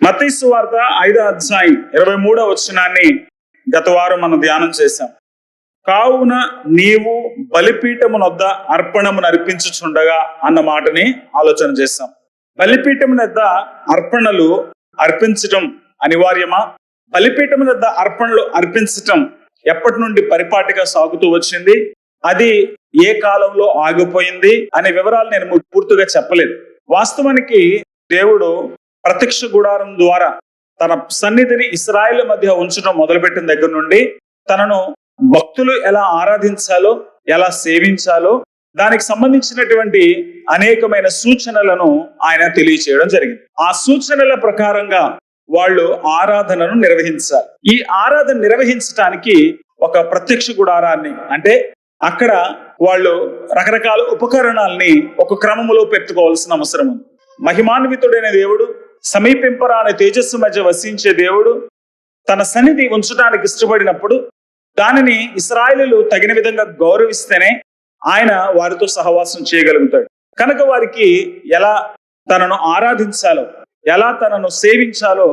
మత్తయి సువార్త 5వ అధ్యాయం 23వ వచనాన్ని గత వారం మనం ధ్యానం చేశాం. కావున నీవు బలిపీఠమునొద్ద అర్పణమును అర్పించుచుండగా అన్న మాటని ఆలోచన చేశాం. బలిపీఠమునొద్ద అర్పణలు అర్పించటం అనివార్యమా? బలిపీఠమునొద్ద అర్పణలు అర్పించటం ఎప్పటి నుండి పరిపాటిగా సాగుతూ వచ్చింది, అది ఏ కాలంలో ఆగిపోయింది అనే వివరాలు నేను పూర్తిగా చెప్పలేదు. వాస్తవానికి దేవుడు ప్రత్యక్ష గుడారం ద్వారా తన సన్నిధిని ఇశ్రాయేలు మధ్య ఉంచడం మొదలుపెట్టిన దగ్గర నుండి తనను భక్తులు ఎలా ఆరాధించాలో, ఎలా సేవించాలో దానికి సంబంధించినటువంటి అనేకమైన సూచనలను ఆయన తెలియచేయడం జరిగింది. ఆ సూచనల ప్రకారంగా వాళ్ళు ఆరాధనను నిర్వహించాలి. ఈ ఆరాధన నిర్వహించడానికి ఒక ప్రత్యక్ష గుడారాన్ని, అంటే అక్కడ వాళ్ళు రకరకాల ఉపకరణాలని ఒక క్రమములో పెట్టుకోవాల్సిన అవసరం ఉంది. మహిమాన్వితుడైన దేవుడు, సమీపింపరాని తేజస్సు మధ్య వసించే దేవుడు తన సన్నిధి ఉంచడానికి ఇష్టపడినప్పుడు దానిని ఇశ్రాయేలీయులు తగిన విధంగా గౌరవిస్తేనే ఆయన వారితో సహవాసం చేయగలుగుతాడు. కనుక వారికి ఎలా తనను ఆరాధించాలో, ఎలా తనను సేవించాలో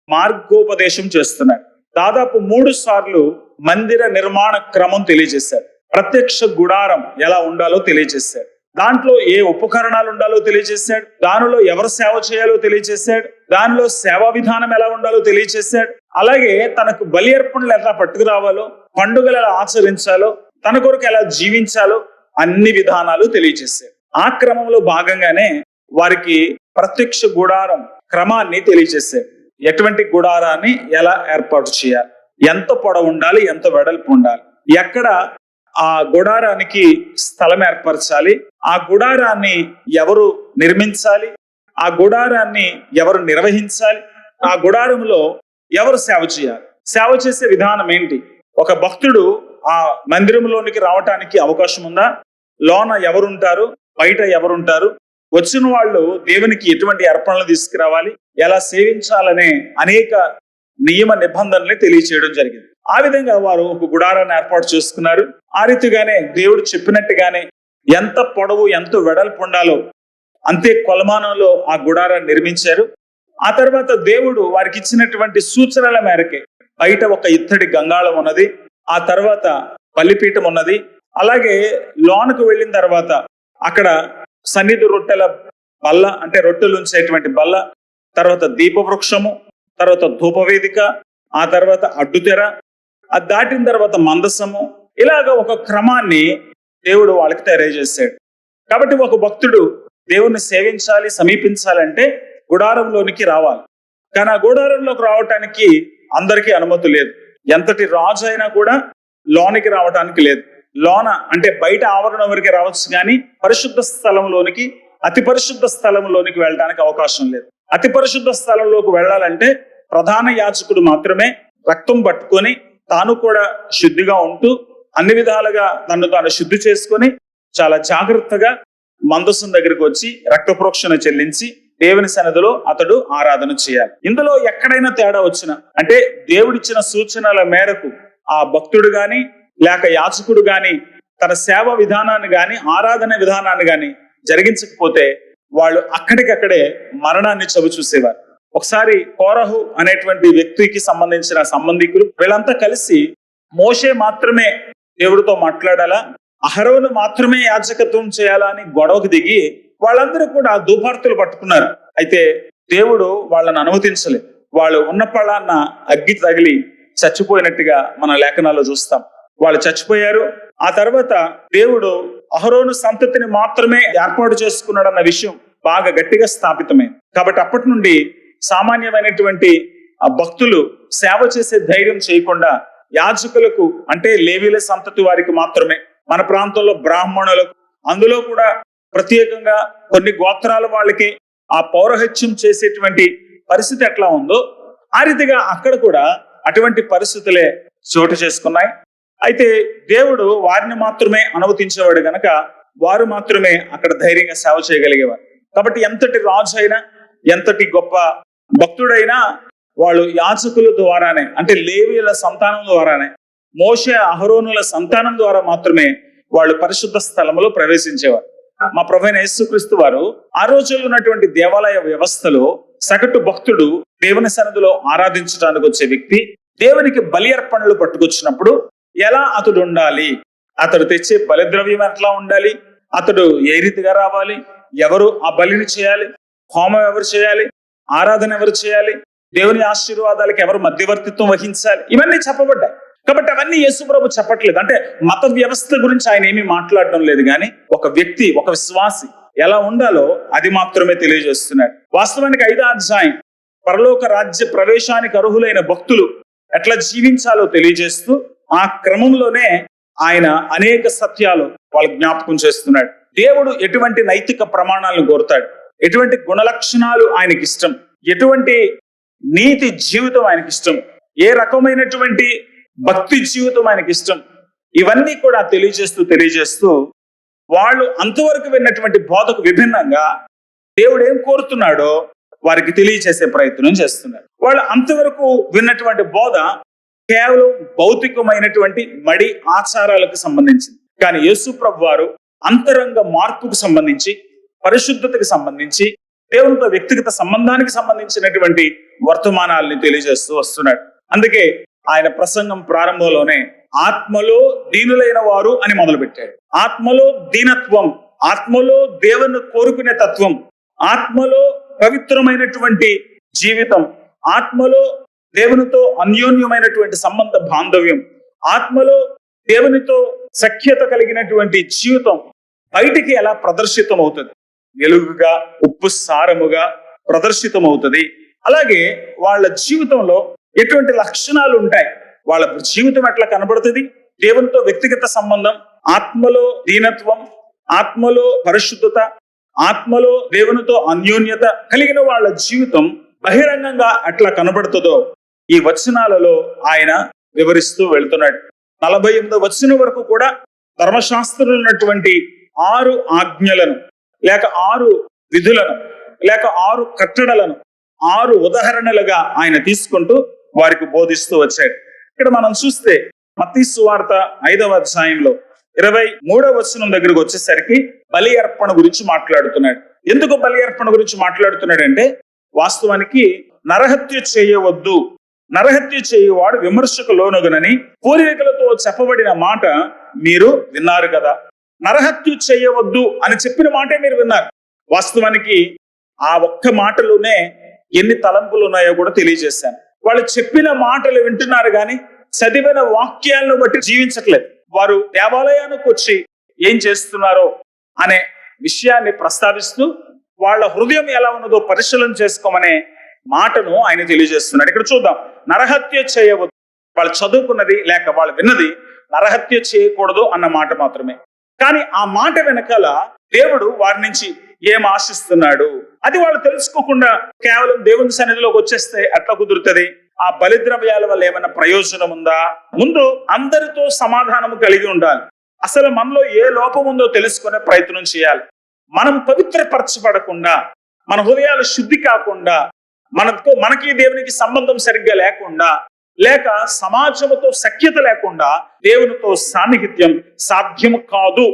మార్గోపదేశం చేస్తున్నాడు. దాదాపు 3 సార్లు మందిర నిర్మాణ క్రమం తెలియజేశాడు. ప్రత్యక్ష గుడారం ఎలా ఉండాలో తెలియజేశాడు. దాంట్లో ఏ ఉపకరణాలు ఉండాలో తెలియజేశాడు. దానిలో ఎవరు సేవ చేయాలో తెలియజేశాడు. దానిలో సేవా విధానం ఎలా ఉండాలో తెలియజేశాడు. అలాగే తనకు బలి అర్పణలు ఎలా పట్టుకురావాలో, పండుగలు ఎలా ఆచరించాలో, తన కొరకు ఎలా జీవించాలో అన్ని విధానాలు తెలియజేశాడు. ఆ క్రమంలో భాగంగానే వారికి ప్రత్యక్ష గుడారం క్రమాన్ని తెలియజేశాడు. ఎటువంటి గుడారాన్ని ఎలా ఏర్పాటు చేయాలి, ఎంత పొడవు ఉండాలి, ఎంత వెడల్పు ఉండాలి, ఎక్కడ ఆ గుడారానికి స్థలం ఏర్పరచాలి, ఆ గుడారాన్ని ఎవరు నిర్మించాలి, ఆ గుడారాన్ని ఎవరు నిర్వహించాలి, ఆ గుడారంలో ఎవరు సేవ చేయాలి, సేవ చేసే విధానం ఏంటి, ఒక భక్తుడు ఆ మందిరంలోనికి రావటానికి అవకాశం ఉందా, లోన ఎవరుంటారు, బయట ఎవరుంటారు, వచ్చిన వాళ్ళు దేవునికి ఎటువంటి అర్పణలు తీసుకురావాలి, ఎలా సేవించాలనే అనేక నియమ నిబంధనల్ని తెలియచేయడం జరిగింది. ఆ విధంగా వారు ఒక గుడారాన్ని ఏర్పాటు చేసుకున్నారు. ఆ రీతిగానే దేవుడు చెప్పినట్టుగానే ఎంత పొడవు ఎంత వెడల్పు ఉండాలో అంతే కొలమానంలో ఆ గుడారాన్ని నిర్మించారు. ఆ తర్వాత దేవుడు వారికి ఇచ్చినటువంటి సూచనల మేరకే బయట ఒక ఇత్తడి గంగాళం ఉన్నది, ఆ తర్వాత బలిపీఠం ఉన్నది. అలాగే లోనకు వెళ్ళిన తర్వాత అక్కడ సన్నిధి రొట్టెల బల్ల, అంటే రొట్టెలు ఉంచేటువంటి బల్ల, తర్వాత దీపవృక్షము, తర్వాత ధూపవేదిక, ఆ తర్వాత అడ్డుతెర, అది దాటిన తర్వాత మందసము, ఇలాగ ఒక క్రమాన్ని దేవుడు వాళ్ళకి తయారు చేశాడు. కాబట్టి ఒక భక్తుడు దేవుణ్ణి సేవించాలి, సమీపించాలంటే గుడారంలోనికి రావాలి. కానీ ఆ గుడారంలోకి రావటానికి అందరికీ అనుమతి లేదు. ఎంతటి రాజు అయినా కూడా లోనికి రావటానికి లేదు. లోన అంటే బయట ఆవరణం వరకే రావచ్చు, కానీ పరిశుద్ధ స్థలంలోనికి, అతి పరిశుద్ధ స్థలంలోనికి వెళ్ళడానికి అవకాశం లేదు. అతి పరిశుద్ధ స్థలంలోకి వెళ్ళాలంటే ప్రధాన యాజకుడు మాత్రమే రక్తం పట్టుకొని తాను కూడా శుద్ధిగా ఉంటూ అన్ని విధాలుగా తను తాను శుద్ధి చేసుకొని చాలా జాగ్రత్తగా మందసం దగ్గరికి వచ్చి రక్త ప్రోక్షణ చెల్లించి దేవుని సన్నిధిలో అతడు ఆరాధన చేయాలి. ఇందులో ఎక్కడైనా తేడా వచ్చినా, అంటే దేవుడిచ్చిన సూచనల మేరకు ఆ భక్తుడు గాని లేక యాజకుడు గాని తన సేవ విధానాన్ని గాని ఆరాధన విధానాన్ని గాని జరిగించకపోతే వాళ్ళు అక్కడికక్కడే మరణాన్ని చవి చూసేవారు. ఒకసారి కోరహు అనేటువంటి వ్యక్తికి సంబంధించిన సంబంధికులు వీళ్ళంతా కలిసి మోషే మాత్రమే దేవుడితో మాట్లాడాలా, అహరోను మాత్రమే యాజకత్వం చేయాలా అని గొడవకు దిగి వాళ్ళందరూ కూడా ధూపార్తులు పట్టుకున్నారు. అయితే దేవుడు వాళ్ళని అనుమతించలేదు. వాళ్ళు ఉన్న పళాన్న అగ్గి తగిలి చచ్చిపోయినట్టుగా మన లేఖనాల్లో చూస్తాం. వాళ్ళు చచ్చిపోయారు. ఆ తర్వాత దేవుడు అహరోను సంతతిని మాత్రమే ఏర్పాటు చేసుకున్నాడన్న విషయం బాగా గట్టిగా స్థాపితమైంది. కాబట్టి అప్పటి నుండి సామాన్యమైనటువంటి భక్తులు సేవ చేసే ధైర్యం చేయకుండా యాజకులకు, అంటే లేవీల సంతతి వారికి మాత్రమే, మన ప్రాంతంలో బ్రాహ్మణులకు, అందులో కూడా ప్రత్యేకంగా కొన్ని గోత్రాల వాళ్ళకి ఆ పౌరహత్యం చేసేటువంటి పరిస్థితి ఎట్లా ఉందో ఆ రీతిగా అక్కడ కూడా అటువంటి పరిస్థితులే చోటు చేసుకున్నాయి. అయితే దేవుడు వారిని మాత్రమే అనుమతించేవాడు గనక వారు మాత్రమే అక్కడ ధైర్యంగా సేవ చేయగలిగేవారు. కాబట్టి ఎంతటి రాజు అయినా, ఎంతటి గొప్ప భక్తుడైనా వాళ్ళు యాజకుల ద్వారానే, అంటే లేవీయుల సంతానం ద్వారానే, మోషే అహరోనుల సంతానం ద్వారా మాత్రమే వాళ్ళు పరిశుద్ధ స్థలంలో ప్రవేశించేవారు. మా ప్రభువైన యేసుక్రీస్తు వారు ఆ రోజుల్లో ఉన్నటువంటి దేవాలయ వ్యవస్థలో సగటు భక్తుడు దేవుని సన్నిధిలో ఆరాధించడానికి వచ్చే వ్యక్తి దేవునికి బలి అర్పణలు పట్టుకొచ్చినప్పుడు ఎలా అతడు ఉండాలి, అతడు తెచ్చే బలిద్రవ్యం ఎట్లా ఉండాలి, అతడు ఏ రీతిగా రావాలి, ఎవరు ఆ బలిని చేయాలి, హోమం ఎవరు చేయాలి, ఆరాధన ఎవరు చేయాలి, దేవుని ఆశీర్వాదాలకు ఎవరు మధ్యవర్తిత్వం వహించాలి, ఇవన్నీ చెప్పబడ్డాయి. కాబట్టి అవన్నీ యేసు ప్రభు చెప్పట్లేదు. అంటే మత వ్యవస్థ గురించి ఆయన ఏమీ మాట్లాడడం లేదు, కానీ ఒక వ్యక్తి, ఒక విశ్వాసి ఎలా ఉండాలో అది మాత్రమే తెలియజేస్తున్నాడు. వాస్తవానికి 5వ అధ్యాయం పరలోక రాజ్య ప్రవేశానికి అర్హులైన భక్తులు ఎట్లా జీవించాలో తెలియజేస్తూ ఆ క్రమంలోనే ఆయన అనేక సత్యాలు వాళ్ళు జ్ఞాపకం చేస్తున్నాడు. దేవుడు ఎటువంటి నైతిక ప్రమాణాలను కోరుతాడు, ఎటువంటి గుణలక్షణాలు ఆయనకి ఇష్టం, ఎటువంటి నీతి జీవితం ఆయనకి ఇష్టం, ఏ రకమైనటువంటి భక్తి జీవితం ఆయనకి ఇష్టం, ఇవన్నీ కూడా తెలియజేస్తూ వాళ్ళు అంతవరకు విన్నటువంటి బోధకు విభిన్నంగా దేవుడు ఏం కోరుతున్నాడో వారికి తెలియజేసే ప్రయత్నం చేస్తున్నారు. వాళ్ళు అంతవరకు విన్నటువంటి బోధ కేవలం భౌతికమైనటువంటి మడి ఆచారాలకు సంబంధించింది. కానీ యేసు ప్రభు వారు అంతరంగ మార్పుకు సంబంధించి, పరిశుద్ధతకు సంబంధించి, దేవునితో వ్యక్తిగత సంబంధానికి సంబంధించినటువంటి వర్తమానాలని తెలియజేస్తూ వస్తున్నాడు. అందుకే ఆయన ప్రసంగం ప్రారంభంలోనే ఆత్మలో దీనులైన వారు అని మొదలుపెట్టాడు. ఆత్మలో దీనత్వం, ఆత్మలో దేవుని కోరుకునే తత్వం, ఆత్మలో పవిత్రమైనటువంటి జీవితం, ఆత్మలో దేవునితో అన్యోన్యమైనటువంటి సంబంధ బాంధవ్యం, ఆత్మలో దేవునితో సఖ్యత కలిగినటువంటి జీవితం బయటికి ఎలా ప్రదర్శితం అవుతుంది, వెలుగుగా, ఉప్పు సారముగా ప్రదర్శితం అవుతుంది. అలాగే వాళ్ళ జీవితంలో ఎటువంటి లక్షణాలు ఉంటాయి, వాళ్ళ జీవితం ఎట్లా కనబడుతుంది, దేవునితో వ్యక్తిగత సంబంధం, ఆత్మలో దీనత్వం, ఆత్మలో పరిశుద్ధత, ఆత్మలో దేవునితో అన్యోన్యత కలిగిన వాళ్ళ జీవితం బహిరంగంగా ఎట్లా కనబడుతుందో ఈ వచనాలలో ఆయన వివరిస్తూ వెళ్తున్నాడు. 48వ వచనం వరకు కూడా ధర్మశాస్త్రంలో ఉన్నటువంటి 6 ఆజ్ఞలను, లేక 6 విధులను, లేక 6 కట్టడలను 6 ఉదాహరణలుగా ఆయన తీసుకుంటూ వారికి బోధిస్తూ వచ్చాడు. ఇక్కడ మనం చూస్తే మత్తయి సువార్త 5వ అధ్యాయంలో 23వ వచనం దగ్గరకు వచ్చేసరికి బలి అర్పణ గురించి మాట్లాడుతున్నాడు. ఎందుకు బలి అర్పణ గురించి మాట్లాడుతున్నాడు అంటే, వాస్తవానికి నరహత్య చేయవద్దు, నరహత్య చేయవాడు విమర్శకు లోనగునని పూర్వీకులతో చెప్పబడిన మాట మీరు విన్నారు కదా. నరహత్య చేయవద్దు అని చెప్పిన మాటే మీరు విన్నారు. వాస్తవానికి ఆ ఒక్క మాటలోనే ఎన్ని తలంపులు ఉన్నాయో కూడా తెలియజేశాను. వాళ్ళు చెప్పిన మాటలు వింటున్నారు కానీ చదివిన వాక్యాలను బట్టి జీవించట్లేదు. వారు దేవాలయానికి వచ్చి ఏం చేస్తున్నారో అనే విషయాన్ని ప్రస్తావిస్తూ వాళ్ళ హృదయం ఎలా ఉన్నదో పరిశీలన చేసుకోమనే మాటను ఆయన తెలియజేస్తున్నాడు. ఇక్కడ చూద్దాం, నరహత్య చేయవద్దు. వాళ్ళు చదువుకున్నది లేక వాళ్ళు విన్నది నరహత్య చేయకూడదు అన్న మాట మాత్రమే. కానీ ఆ మాట వెనకాల దేవుడు వారి నుంచి ఏం ఆశిస్తున్నాడు అది వాళ్ళు తెలుసుకోకుండా కేవలం దేవుని సన్నిధిలోకి వచ్చేస్తే ఎట్లా కుదురుతుంది? ఆ బలిద్రవ్యాల వల్ల ఏమైనా ప్రయోజనం ఉందా? ముందు అందరితో సమాధానము కలిగి ఉండాలి. అసలు మనలో ఏ లోపం ఉందో తెలుసుకునే ప్రయత్నం చేయాలి. మనం పవిత్రపరచబడకుండా, మన హృదయాలు శుద్ధి కాకుండా, మనకి దేవునికి సంబంధం సరిగ్గా లేకుండా, లేక సమాజంతో సఖ్యత లేకుండా దేవునితో సాన్నిహిత్యం సాధ్యము కాదు.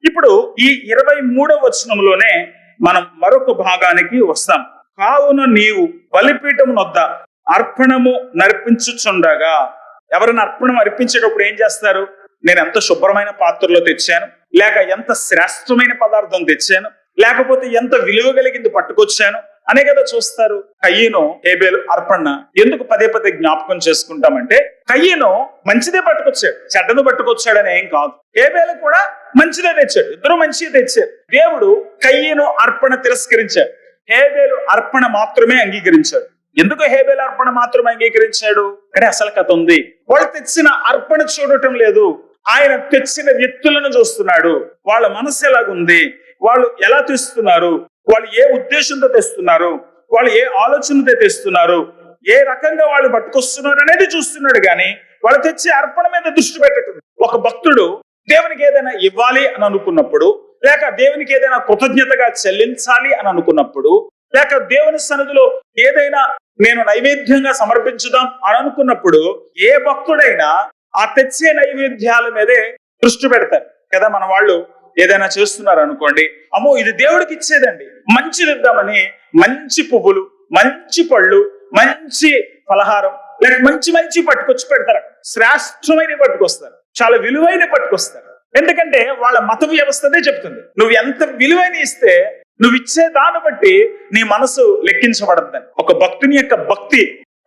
ఇప్పుడు ఈ 23వ వచనంలోనే మనం మరొక భాగానికి వస్తాం. కావున నీవు బలిపీఠం వద్ద అర్పణము నర్పించుచుండగా, ఎవరైనా అర్పణం అర్పించేటప్పుడు ఏం చేస్తారు? నేను ఎంత శుభ్రమైన పాత్రలో తెచ్చాను, లేక ఎంత శ్రేష్టమైన పదార్థం తెచ్చాను, లేకపోతే ఎంత విలువ కలిగింది పట్టుకొచ్చాను అనే కదా చూస్తారు. కయ్యను హేబేలు అర్పణ ఎందుకు పదే పదే జ్ఞాపకం చేసుకుంటామంటే, కయ్యను మంచిదే పట్టుకొచ్చాడు, చెడ్డను పట్టుకొచ్చాడని ఏం కాదు. హేబేలు కూడా మంచిదే తెచ్చాడు, ఇద్దరు మంచిదే తెచ్చారు. దేవుడు కయ్యను అర్పణ తిరస్కరించాడు, హేబేలు అర్పణ మాత్రమే అంగీకరించాడు. ఎందుకు హేబేలు అర్పణ మాత్రమే అంగీకరించాడు అంటే అసలు కథ ఉంది. వాళ్ళు తెచ్చిన అర్పణ చూడటం లేదు, ఆయన తెచ్చిన వ్యక్తులను చూస్తున్నాడు. వాళ్ళ మనసు ఎలాగుంది, వాళ్ళు ఎలా తెస్తున్నారు, వాళ్ళు ఏ ఉద్దేశంతో తెస్తున్నారు, వాళ్ళు ఏ ఆలోచనతో తెస్తున్నారు, ఏ రకంగా వాళ్ళు పట్టుకొస్తున్నారు అనేది చూస్తున్నాడు. కానీ వాళ్ళు తెచ్చే అర్పణ మీద దృష్టి పెట్టడం. ఒక భక్తుడు దేవునికి ఏదైనా ఇవ్వాలి అని అనుకున్నప్పుడు, లేక దేవునికి ఏదైనా కృతజ్ఞతగా చెల్లించాలి అని అనుకున్నప్పుడు, లేక దేవుని సన్నిధిలో ఏదైనా నేను నైవేద్యంగా సమర్పించుదాం అని అనుకున్నప్పుడు, ఏ భక్తుడైనా ఆ తెచ్చే నైవేద్యాల మీదే దృష్టి పెడతారు కదా. మన వాళ్ళు ఏదైనా చేస్తున్నారు అనుకోండి, అమ్మో ఇది దేవుడికి ఇచ్చేదండి, మంచిది ఇద్దామని మంచి పువ్వులు, మంచి పళ్ళు, మంచి పలహారం, లేక మంచి మంచి పట్టుకొచ్చి పెడతారు. శ్రేష్టమైన పట్టుకొస్తారు, చాలా విలువైన పట్టుకొస్తారు. ఎందుకంటే వాళ్ళ మత వ్యవస్థనే చెప్తుంది, నువ్వు ఎంత విలువైన ఇస్తే నువ్వు ఇచ్చే దాన్ని బట్టి నీ మనసు లెక్కించబడద్దని. ఒక భక్తుని యొక్క భక్తి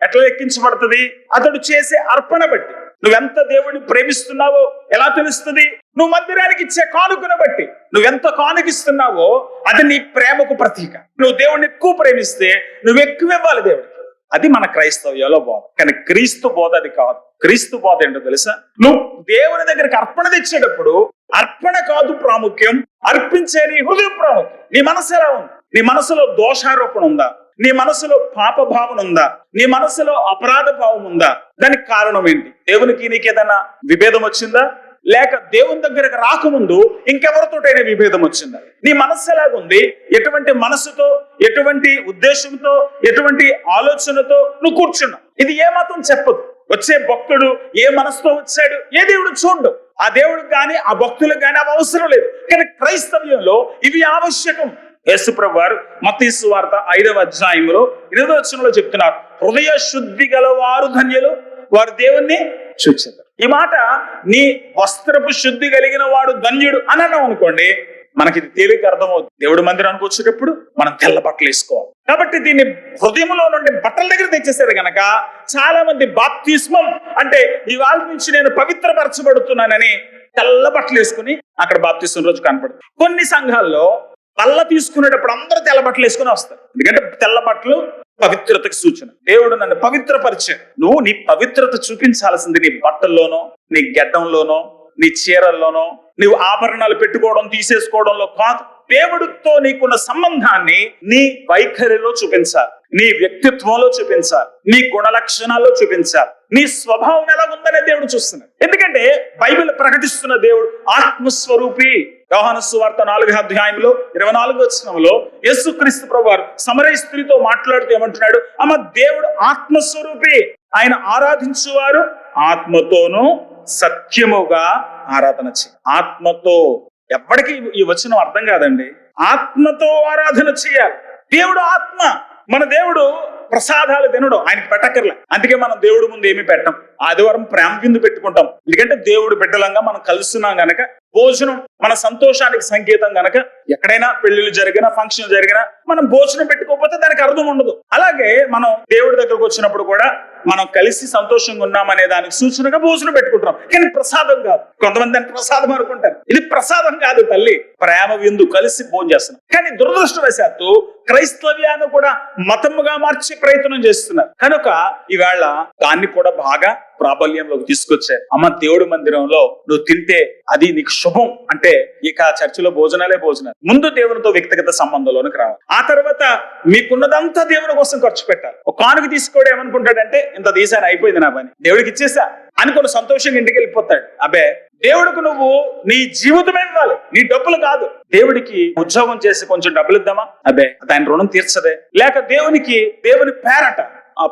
ఎట్లా లెక్కించబడుతుంది? అతడు చేసే అర్పణ బట్టి. నువ్వెంత దేవుడిని ప్రేమిస్తున్నావో ఎలా తెలుస్తుంది? నువ్వు మందిరానికి ఇచ్చే కానుకను బట్టి. నువ్వెంత కానుకిస్తున్నావో అది నీ ప్రేమకు ప్రతీక. నువ్వు దేవుడిని ఎక్కువ ప్రేమిస్తే నువ్వు ఎక్కువ ఇవ్వాలి దేవుడికి. అది మన క్రైస్తవ్యంలో బోధ. కానీ క్రీస్తు బోధ అది కాదు. క్రీస్తు బోధ ఏంటో తెలుసా? నువ్వు దేవుని దగ్గరికి అర్పణ తెచ్చేటప్పుడు అర్పణ కాదు ప్రాముఖ్యం, అర్పించే నీ హృదయం ప్రాముఖ్యం. నీ మనసు ఎలా ఉంది? నీ మనసులో దోషారోపణ ఉందా? నీ మనసులో పాప భావన ఉందా? నీ మనసులో అపరాధ భావం ఉందా? దానికి కారణం ఏంటి? దేవునికి నీకు ఏదైనా విభేదం వచ్చిందా? లేక దేవుని దగ్గరకు రాకముందు ఇంకెవరితోటైనా విభేదం వచ్చిందా? నీ మనస్సు ఎలాగుంది? ఎటువంటి మనసుతో, ఎటువంటి ఉద్దేశంతో, ఎటువంటి ఆలోచనతో నువ్వు కూర్చున్నావు? ఇది ఏ మతం చెప్పదు. వచ్చే భక్తుడు ఏ మనసుతో వచ్చాడు ఏ దేవుడు చూడు. ఆ దేవుడికి కానీ ఆ భక్తులకు కానీ అవి అవసరం లేదు. కానీ క్రైస్తవ్యంలో ఇవి ఆవశ్యకం. యేసుప్రభు వారు మత్తయి సువార్త 5వ అధ్యాయంలో 8వ వచనంలో చెప్తున్నారు, హృదయ శుద్ధి గల వారు ధన్యులు, వారు దేవుణ్ణి చూచెదరు. ఈ మాట నీ వస్త్రపు శుద్ధి కలిగిన వాడు ధన్యుడు అని అన్నాం అనుకోండి, మనకి ఇది తేలిక అర్థమవుతుంది. దేవుడి మందిరానికి వచ్చేటప్పుడు మనం తెల్ల బట్టలు వేసుకోవాలి. కాబట్టి దీన్ని హృదయంలో నుండి బట్టల దగ్గర తెచ్చేసారు గనక చాలా మంది బాప్తిస్మం అంటే ఇవాళ నుంచి నేను పవిత్రపరచబడుతున్నానని తెల్ల బట్టలు వేసుకుని అక్కడ బాప్తిస్మం రోజు కనపడుతుంది. కొన్ని సంఘాల్లో పళ్ళ తీసుకునేటప్పుడు అందరూ తెల్ల బట్టలు వేసుకుని వస్తారు. ఎందుకంటే తెల్ల బట్టలు పవిత్రతకి సూచన. దేవుడు నన్ను పవిత్రపరిచాడు. నువ్వు నీ పవిత్రత చూపించాల్సింది నీ బట్టల్లోనో, నీ గెడ్డంలోనో, నీ చీరల్లోనో, నువ్వు ఆభరణాలు పెట్టుకోవడం తీసేసుకోవడంలో కాదు. దేవుడితో నీకున్న సంబంధాన్ని నీ వైఖరిలో చూపించాలి, నీ వ్యక్తిత్వంలో చూపించాలి, నీ గుణ లక్షణాల్లో చూపించాలి. నీ స్వభావం ఎలా ఉందనే దేవుడు చూస్తున్నాడు. ఎందుకంటే బైబిల్ ప్రకటిస్తున్న దేవుడు ఆత్మస్వరూపి. యోహాను సువార్త 4వ అధ్యాయంలో 24వ వచనంలో యేసుక్రీస్తు ప్రభువారు సమరయ స్త్రీతో మాట్లాడుతూ ఏమంటున్నాడు? అమ్మ, దేవుడు ఆత్మస్వరూపి, ఆయన ఆరాధించువారు ఆత్మతోనూ సత్యముగా ఆరాధన చేయాలి. ఆత్మతో. ఎప్పటికీ ఈ వచనం అర్థం కాదండి. ఆత్మతో ఆరాధన చేయాలి. దేవుడు ఆత్మ. మన దేవుడు ప్రసాదాలు తినడు, ఆయనకి పెట్టక్కర్లే. అందుకే మనం దేవుడి ముందు ఏమి పెట్టం. ఆదివారం ప్రేమ విందు పెట్టుకుంటాం. ఎందుకంటే దేవుడు బిడ్డలంగా మనం కలుస్తున్నాం గనక. భోజనం మన సంతోషానికి సంకేతం గనక. ఎక్కడైనా పెళ్లిళ్ళు జరిగినా, ఫంక్షన్ జరిగినా మనం భోజనం పెట్టుకోకపోతే దానికి అర్థం ఉండదు. అలాగే మనం దేవుడి దగ్గరకు వచ్చినప్పుడు కూడా మనం కలిసి సంతోషంగా ఉన్నామనే దానికి సూచనగా భోజనం పెట్టుకుంటాం. కానీ ప్రసాదం కాదు. కొంతమంది దాన్ని ప్రసాదం అనుకుంటారు. ఇది ప్రసాదం కాదు తల్లి, ప్రేమ విందు కలిసి భోజనం చేస్తున్నాం. కానీ దురదృష్టవశాత్తు క్రైస్తవ్యాన్ని కూడా మతముగా మార్చే ప్రయత్నం చేస్తున్నారు. కనుక ఈవేళ దాన్ని కూడా బాగా ప్రాబల్యంలోకి తీసుకొచ్చారు. అమ్మ, దేవుడి మందిరంలో నువ్వు తింటే అది నీకు శుభం అంటే ఇక చర్చిలో భోజనాలే భోజనాలు. ముందు దేవునితో వ్యక్తిగత సంబంధంలోనికి రావాలి. ఆ తర్వాత మీకున్నదంతా దేవుని కోసం ఖర్చు పెట్టాలి. ఒక కానుక తీసుకోవడం ఏమనుకుంటాడంటే, ఇంత తీసాను అయిపోయింది నా పని, దేవుడికి ఇచ్చేసా అనుకుని సంతోషంగా ఇంటికి వెళ్ళిపోతాడు. అబ్బే, దేవుడికి నువ్వు నీ జీవితమే ఇవ్వాలి, నీ డబ్బులు కాదు. దేవుడికి ఉద్యోగం చేసి కొంచెం డబ్బులు ఇద్దామా? అబ్బే, దాని రుణం తీర్చదే. లేక దేవునికి దేవుని పేరట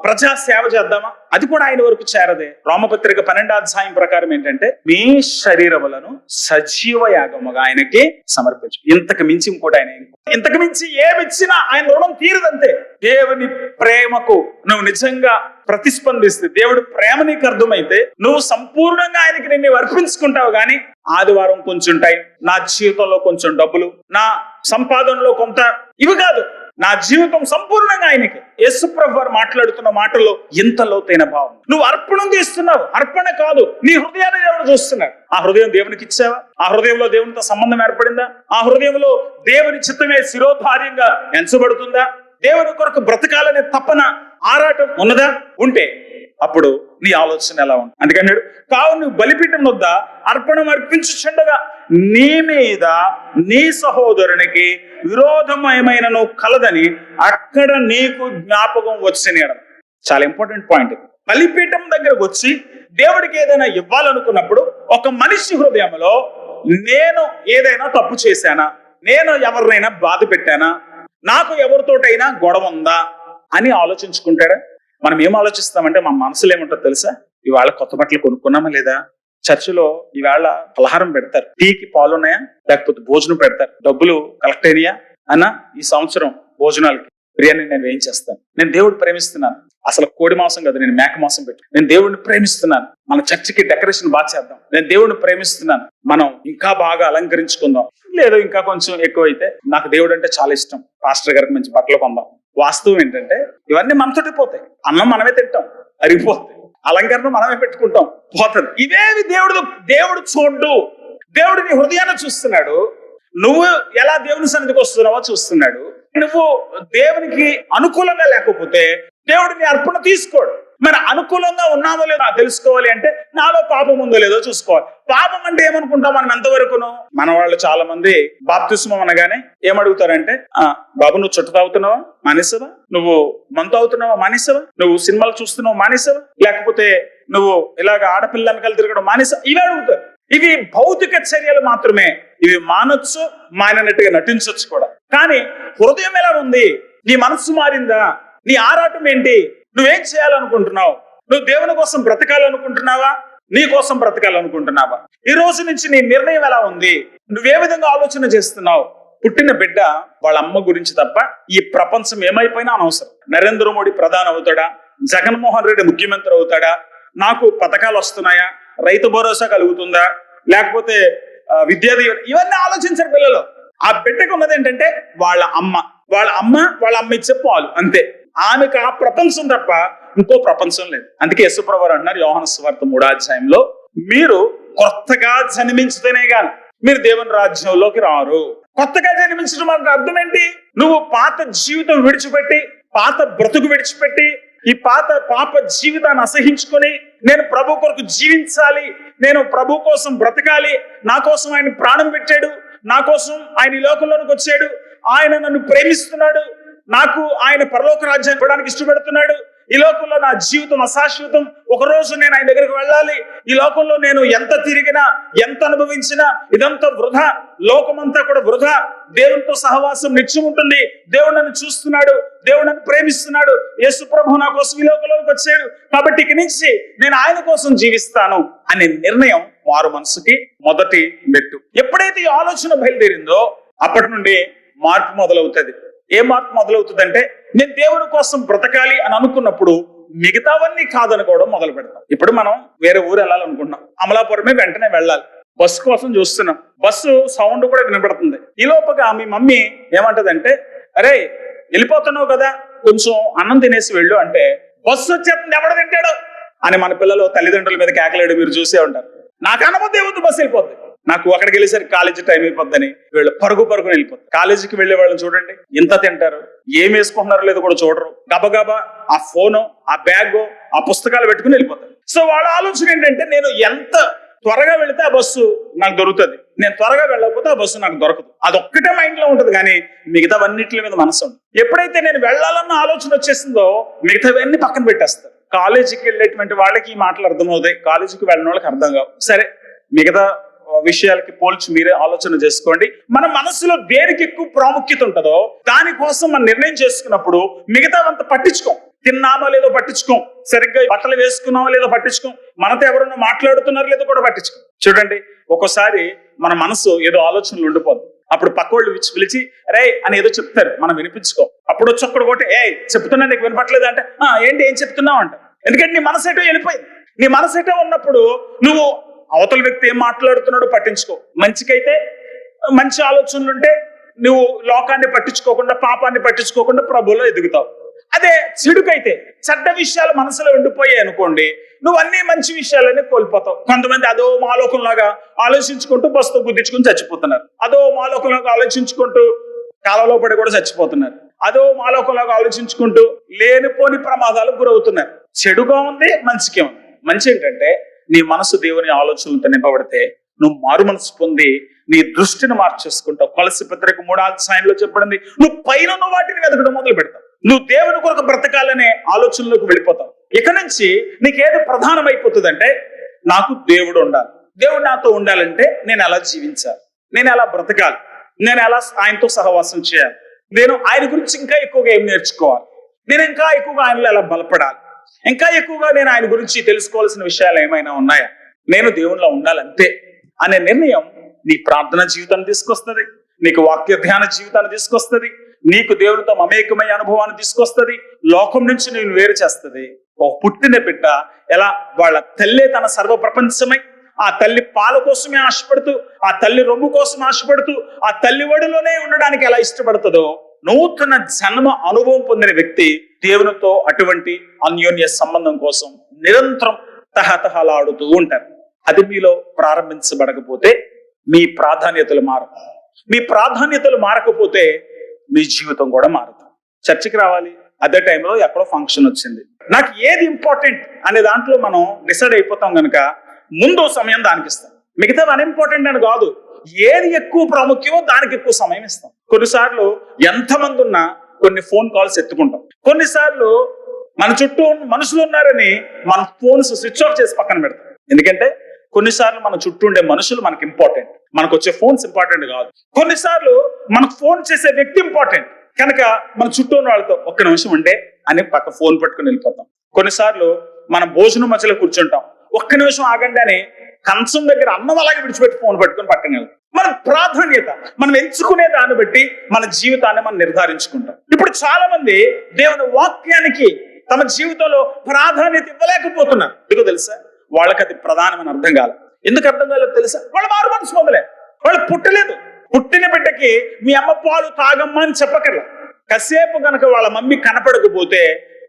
ప్రజా సేవ చేద్దామా? అది కూడా ఆయన వరకు చేరదే. రోమపత్రిక 12వ అధ్యాయం ప్రకారం ఏంటంటే, మీ శరీరములను సజీవ యాగముగా ఆయనకి సమర్పించు. ఇంతకు మించి ఇంకోటి ఆయన ఇంతకు మించి ఏమిచ్చినా ఆయన రుణం తీరదంతే. దేవుని ప్రేమకు నువ్వు నిజంగా ప్రతిస్పందిస్తే, దేవుడి ప్రేమ నీకు అర్థమైతే నువ్వు సంపూర్ణంగా ఆయనకి నిన్ను అర్పించుకుంటావు. కానీ ఆదివారం కొంచెం టైం, నా జీవితంలో కొంచెం డబ్బులు, నా సంపాదనలో కొంత, ఇవి కాదు. నా జీవితం సంపూర్ణంగా ఆయనకి. యేసుప్రభు వారు మాట్లాడుతున్న మాటల్లో ఎంత లోతైన భావం. నువ్వు అర్పణ తీస్తున్నావు, అర్పణ కాదు, నీ హృదయాన్ని దేవుడు చూస్తున్నాడు. ఆ హృదయం దేవునికి ఇచ్చావా? ఆ హృదయంలో దేవునితో సంబంధం ఏర్పడిందా? ఆ హృదయంలో దేవుని చిత్తమే శిరోధార్యంగా ఎంచబడుతుందా? దేవుని కొరకు బ్రతకాలనే తపన, ఆరాటం ఉన్నదా? ఉంటే అప్పుడు నీ ఆలోచన ఎలా ఉంది? అందుకని కావున నువ్వు బలిపీఠం వద్ద అర్పణం అర్పించుచుండగా నీ మీద నీ సహోదరునికి విరోధమయమైనను కలదని అక్కడ నీకు జ్ఞాపకం వచ్చిన. చాలా ఇంపార్టెంట్ పాయింట్. బలిపీఠం దగ్గరకు వచ్చి దేవుడికి ఏదైనా ఇవ్వాలనుకున్నప్పుడు ఒక మనిషి హృదయంలో నేను ఏదైనా తప్పు చేశానా, నేను ఎవరినైనా బాధ పెట్టానా, నాకు ఎవరితోటైనా గొడవ ఉందా అని ఆలోచించుకుంటాడా? మనం ఏం ఆలోచిస్తామంటే మన మనసులో ఏముంటుందో తెలుసా? ఇవాళ కొత్త బట్టలు కొనుక్కున్నామా లేదా? చర్చిలో ఈవేళ పలహారం పెడతారు, టీకి పాలున్నాయా, లేకపోతే భోజనం పెడతారు, డబ్బులు కలెక్ట్ అయినాయా అన్న ఈ సంవత్సరం భోజనాలకి, బిర్యానీ నేను వేయించేస్తాను. నేను దేవుడిని ప్రేమిస్తున్నాను, అసలు కోడి మాంసం కదా, నేను మేక మాంసం పెట్టు, నేను దేవుడిని ప్రేమిస్తున్నాను, మన చర్చికి డెకరేషన్ బాగా చేద్దాం, నేను దేవుడిని ప్రేమిస్తున్నాను, మనం ఇంకా బాగా అలంకరించుకుందాం, లేదు ఇంకా కొంచెం ఎక్కువైతే నాకు దేవుడు అంటే చాలా ఇష్టం, పాస్టర్ గారికి మంచి బట్టలు కొందాం. వాస్తవం ఏంటంటే ఇవన్నీ మనతోటి పోతాయి. అన్నం మనమే తింటాం, అరిగిపోతాయి. అలంకరణ మనమే పెట్టుకుంటాం, పోతుంది. ఇవేవి దేవుడు చూడ్డు. దేవుడు నీ హృదయాన్ని చూస్తున్నాడు. నువ్వు ఎలా దేవుని సన్నిధికి వస్తున్నావో చూస్తున్నాడు. నువ్వు దేవునికి అనుకూలంగా లేకపోతే దేవుడు నీ అర్పణ తీసుకోడు. మరి అనుకూలంగా ఉన్నామో లేదో తెలుసుకోవాలి అంటే నాలో పాపం ఉందో లేదో చూసుకోవాలి. పాపం అంటే ఏమనుకుంటాం మనం ఎంతవరకును? మన వాళ్ళు చాలా మంది బాప్తిస్మం అనగానే ఏమడుగుతారంటే, బాబు నువ్వు చుట్ట తాగుతున్నావా మానేసావా, నువ్వు మందు తాగుతున్నావా మానేసావా, నువ్వు సినిమాలు చూస్తున్నావు మానేసావా, లేకపోతే నువ్వు ఇలాగ ఆడపిల్ల వెనకాల తిరగడం మానేసావా, ఇవే అడుగుతారు. ఇవి భౌతిక చర్యలు మాత్రమే. ఇవి మానొచ్చు, మానినట్టుగా నటించవచ్చు కూడా. కానీ హృదయం ఎలా ఉంది? నీ మనస్సు మారిందా? నీ ఆరాటం ఏంటి? నువ్వేం చేయాలనుకుంటున్నావు? నువ్వు దేవుని కోసం బ్రతకాలనుకుంటున్నావా, నీ కోసం బ్రతకాలనుకుంటున్నావా? ఈ రోజు నుంచి నీ నిర్ణయం ఎలా ఉంది? నువ్వే విధంగా ఆలోచన చేస్తున్నావు? పుట్టిన బిడ్డ వాళ్ళ అమ్మ గురించి తప్ప ఈ ప్రపంచం ఏమైపోయినా అనవసరం. నరేంద్ర మోడీ ప్రధాని అవుతాడా, జగన్మోహన్ రెడ్డి ముఖ్యమంత్రి అవుతాడా, నాకు పథకాలు వస్తున్నాయా, రైతు భరోసా కలుగుతుందా, లేకపోతే విద్యా దీవెన, ఇవన్నీ ఆలోచించరు పిల్లలు. ఆ బిడ్డకు ఉన్నది ఏంటంటే వాళ్ళ అమ్మ ఇచ్చే పాలు, అంతే. ఆమెకు ఆ ప్రపంచం తప్ప ఇంకో ప్రపంచం లేదు. అందుకే యేసుప్రభువు అంటున్నారు యోహాను సువార్త 3వ అధ్యాయంలో, మీరు కొత్తగా జన్మించితేనే గాని మీరు దేవుని రాజ్యంలోకి రారు. కొత్తగా జన్మించడం అంటే అర్థం ఏంటి? నువ్వు పాత జీవితం విడిచిపెట్టి, పాత బ్రతుకు విడిచిపెట్టి, ఈ పాప జీవితాన్ని అసహించుకొని నేను ప్రభు కొరకు జీవించాలి, నేను ప్రభు కోసం బ్రతకాలి, నా కోసం ఆయన ప్రాణం పెట్టాడు, నా కోసం ఆయన ఈ లోకంలోనికి వచ్చాడు, ఆయన నన్ను ప్రేమిస్తున్నాడు, నాకు ఆయన పరలోక రాజ్యాన్ని ఇవ్వడానికి ఇష్టపడుతున్నాడు, ఈ లోకంలో నా జీవితం అశాశ్వతం, ఒకరోజు నేను ఆయన దగ్గరికి వెళ్ళాలి, ఈ లోకంలో నేను ఎంత తిరిగినా ఎంత అనుభవించినా ఇదంతా వృధా, లోకమంతా కూడా వృధా, దేవునితో సహవాసం నిత్యం ఉంటుంది, దేవుడు నన్ను చూస్తున్నాడు, దేవుడు నన్ను ప్రేమిస్తున్నాడు, యేసు ప్రభు నా కోసం ఈ లోకంలోకి వచ్చాడు, కాబట్టి ఇక నుంచి నేను ఆయన కోసం జీవిస్తాను అనే నిర్ణయం వారు మనసుకి మొదటి మెట్టు. ఎప్పుడైతే ఈ ఆలోచన బయలుదేరిందో అప్పటి నుండి మార్పు మొదలవుతుంది. ఏ మార్పు మొదలవుతుందంటే, నేను దేవుని కోసం బ్రతకాలి అని అనుకున్నప్పుడు మిగతావన్నీ కాదనుకోవడం మొదలు పెడతాం. ఇప్పుడు మనం వేరే ఊరు వెళ్ళాలనుకుంటున్నాం, అమలాపురమే వెంటనే వెళ్ళాలి, బస్సు కోసం చూస్తున్నాం, బస్సు సౌండ్ కూడా వినపడుతుంది. ఈ లోపగా మీ మమ్మీ ఏమంటదంటే, అరే వెళ్ళిపోతున్నావు కదా కొంచెం అన్నం తినేసి వెళ్ళు అంటే, బస్సు వచ్చేస్తుంది ఎవడ తింటాడు అని మన పిల్లలు తల్లిదండ్రుల మీద కేకలేడు మీరు చూసే ఉంటారు. నాకు అనుమతి ఏముంది, బస్సు వెళ్ళిపోద్ది, నాకు అక్కడికి వెళ్ళేసరికి కాలేజీ టైం అయిపోద్దని వీళ్ళు పరుగుని వెళ్ళిపోతారు. కాలేజీకి వెళ్ళే వాళ్ళని చూడండి, ఎంత తింటారు, ఏం వేసుకుంటున్నారో లేదో కూడా చూడరు, గబగబా ఆ ఫోను, ఆ బ్యాగ్, ఆ పుస్తకాలు పెట్టుకుని వెళ్ళిపోతారు. సో వాళ్ళ ఆలోచన ఏంటంటే, నేను ఎంత త్వరగా వెళితే ఆ బస్సు నాకు దొరుకుతుంది, నేను త్వరగా వెళ్ళకపోతే ఆ బస్సు నాకు దొరకదు, అదొక్కటే మైండ్ లో ఉంటుంది, కానీ మిగతావన్నిటి మీద మనసు ఉంది. ఎప్పుడైతే నేను వెళ్ళాలన్న ఆలోచన వచ్చేసిందో మిగతావన్నీ పక్కన పెట్టేస్తారు. కాలేజీకి వెళ్ళేటువంటి వాళ్ళకి ఈ మాటలు అర్థమవుతాయి, కాలేజీకి వెళ్ళిన వాళ్ళకి అర్థం కావు. సరే, మిగతా విషయాలకి పోల్చి మీరే ఆలోచన చేసుకోండి. మన మనసులో దేనికి ఎక్కువ ప్రాముఖ్యత ఉంటుందో దానికోసం మనం నిర్ణయం చేసుకున్నప్పుడు మిగతావంతా పట్టించుకోం. తిన్నామో లేదో పట్టించుకోం, సరిగ్గా బట్టలు వేసుకున్నామో లేదో పట్టించుకోం, మనతో ఎవరైనా మాట్లాడుతున్నారో లేదో కూడా పట్టించుకోం. చూడండి, ఒక్కోసారి మన మనసు ఏదో ఆలోచనలు ఉండిపోదు, అప్పుడు పక్కోళ్ళు పిలిచి రే అని ఏదో చెప్తారు, మనం వినిపించుకో. అప్పుడు వచ్చి ఒక్కడు కొట్టి చెప్తున్నా నీకు వినపట్లేదు అంటే, ఏంటి ఏం చెప్తున్నావు అంట. ఎందుకంటే నీ మనసు ఏటో వెళ్ళిపోయింది. నీ మనసు ఏటో ఉన్నప్పుడు నువ్వు అవతల వ్యక్తి ఏం మాట్లాడుతున్నాడో పట్టించుకో. మంచికైతే మంచి ఆలోచనలుంటే నువ్వు లోకాన్ని పట్టించుకోకుండా, పాపాన్ని పట్టించుకోకుండా ప్రభువులో ఎదుగుతావు. అదే చెడుకైతే, చెడ్డ విషయాలు మనసులో ఉండిపోయాయి అనుకోండి, నువ్వు అన్ని మంచి విషయాలన్నీ కోల్పోతావు. కొంతమంది అదో మాలోకంలాగా ఆలోచించుకుంటూ బస్తో గుద్దించుకుని చచ్చిపోతున్నారు, అదో మాలోకంలాగా ఆలోచించుకుంటూ కాలంలో పడి కూడా చచ్చిపోతున్నారు, అదో మాలోకంలాగా ఆలోచించుకుంటూ లేనిపోని ప్రమాదాలకు గురవుతున్నారు. చెడుగా ఉంది, మంచిగా ఉంది. మంచి ఏంటంటే, నీ మనసు దేవుని ఆలోచనలతో నింపబడితే నువ్వు మారు మనసు పొంది నీ దృష్టిని మార్చేసుకుంటావు. కొలస్సీ పత్రిక 3వ అధ్యాయంలో చెప్పబడింది, నువ్వు పైన వాటిని వెతకడం మొదలు పెడతావు. నువ్వు దేవుని కొరకు బ్రతకాలనే ఆలోచనలోకి వెళ్ళిపోతావు. ఇక నుంచి నీకేది ప్రధానమైపోతుందంటే, నాకు దేవుడు ఉండాలి, దేవుడు నాతో ఉండాలంటే నేను ఎలా జీవించాలి, నేను ఎలా బ్రతకాలి, నేను ఎలా ఆయనతో సహవాసం చేయాలి, నేను ఆయన గురించి ఇంకా ఎక్కువగా ఏం నేర్చుకోవాలి, నేను ఇంకా ఎక్కువగా ఆయనలో ఎలా బలపడాలి, ఇంకా ఎక్కువగా నేను ఆయన గురించి తెలుసుకోవాల్సిన విషయాలు ఏమైనా ఉన్నాయా, నేను దేవునిలో ఉండాలంతే అనే నిర్ణయం నీ ప్రార్థన జీవితాన్ని తీసుకొస్తుంది, నీకు వాక్య ధ్యాన జీవితాన్ని తీసుకొస్తుంది, నీకు దేవుడితో మమేకమయ్యే అనుభవాన్ని తీసుకొస్తుంది, లోకం నుంచి నేను వేరు చేస్తుంది. ఒక పుట్టిన బిడ్డ ఎలా వాళ్ళ తల్లే తన సర్వ ప్రపంచమై ఆ తల్లి పాల కోసమే ఆశపడుతూ, ఆ తల్లి రొమ్ము కోసం ఆశపడుతూ, ఆ తల్లి ఒడిలోనే ఉండడానికి ఎలా ఇష్టపడుతుందో, నూతన జన్మ అనుభవం పొందిన వ్యక్తి దేవునితో అటువంటి అన్యోన్య సంబంధం కోసం నిరంతరం తహతహలాడుతూ ఉంటారు. అది మీలో ప్రారంభించబడకపోతే మీ ప్రాధాన్యతలు మారవు. మీ ప్రాధాన్యతలు మారకపోతే మీ జీవితం కూడా మారదు. చర్చికి రావాలి, అదే టైంలో ఎక్కడో ఫంక్షన్ వచ్చింది, నాకు ఏది ఇంపార్టెంట్ అనే దాంట్లో మనం డిసైడ్ అయిపోతాం కనుక ముందు సమయం దానికి ఇస్తాం. మిగతా అన్ఇంపార్టెంట్ అని కాదు, ఏది ఎక్కువ ప్రాముఖ్యమో దానికి ఎక్కువ సమయం ఇస్తాం. కొన్నిసార్లు ఎంతమంది ఉన్నా కొన్ని ఫోన్ కాల్స్ ఎత్తుకుంటాం. కొన్నిసార్లు మన చుట్టూ మనుషులు ఉన్నారని మన ఫోన్స్ స్విచ్ ఆఫ్ చేసి పక్కన పెడతాం. ఎందుకంటే కొన్నిసార్లు మన చుట్టూ ఉండే మనుషులు మనకి ఇంపార్టెంట్, మనకు వచ్చే ఫోన్స్ ఇంపార్టెంట్ కాదు. కొన్నిసార్లు మనకు ఫోన్ చేసే వ్యక్తి ఇంపార్టెంట్ కనుక మన చుట్టూ ఉన్న వాళ్ళతో ఒక్క నిమిషం ఉంటే అని పక్క ఫోన్ పట్టుకుని వెళ్ళిపోతాం. కొన్నిసార్లు మనం భోజనం మధ్యలో కూర్చుంటాం, ఒక్క నిమిషం ఆగండి అని కంచం దగ్గర అన్నం అలాగే విడిచిపెట్టి ఫోన్ పట్టుకొని పక్కన వెళ్తాం. మన ప్రాధాన్యత మనం ఎంచుకునే దాన్ని బట్టి మన జీవితాన్ని మనం నిర్ధారించుకుంటాం. ఇప్పుడు చాలా మంది దేవుని వాక్యానికి తమ జీవితంలో ప్రాధాన్యత ఇవ్వలేకపోతున్నారు. ఎందుకో తెలుసా? వాళ్ళకి అది ప్రధానమని అర్థం కాదు. ఎందుకు అర్థం కాలేదు తెలుసా? వాళ్ళు మారు మనసు పొందలే, వాళ్ళు పుట్టలేదు. పుట్టిన బిడ్డకి మీ అమ్మ పాలు తాగమ్మా అని చెప్పకర్లా. కాసేపు కనుక వాళ్ళ మమ్మీ కనపడకపోతే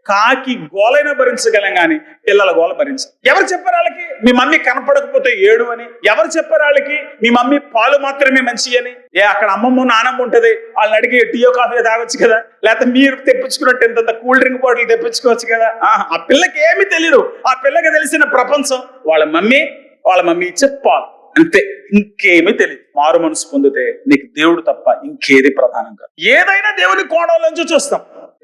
కాకి గోలైనా భరించగలం కానీ పిల్లల గోల భరించాలి. ఎవరు చెప్పారు వాళ్ళకి మీ మమ్మీ కనపడకపోతే ఏడు అని? ఎవరు చెప్పారు వాళ్ళకి మీ మమ్మీ పాలు మాత్రమే మంచి అని? అక్కడ అమ్మమ్మ నానమ్మ ఉంటది, వాళ్ళని అడిగి టీయో కాఫీ తాగొచ్చు కదా, లేకపోతే మీరు తెప్పించుకున్నట్టు ఇంత కూల్ డ్రింక్ బాటిల్ తెప్పించుకోవచ్చు కదా. ఆ పిల్లకి ఏమి తెలియదు. ఆ పిల్లకి తెలిసిన ప్రపంచం వాళ్ళ మమ్మీ ఇచ్చే పాలు, అంతే, ఇంకేమీ తెలియదు. మారు మనసు పొందితే నీకు దేవుడు తప్ప ఇంకేది ప్రధానం కాదు. ఏదైనా దేవుని కోణంలోంచి చూస్తాం.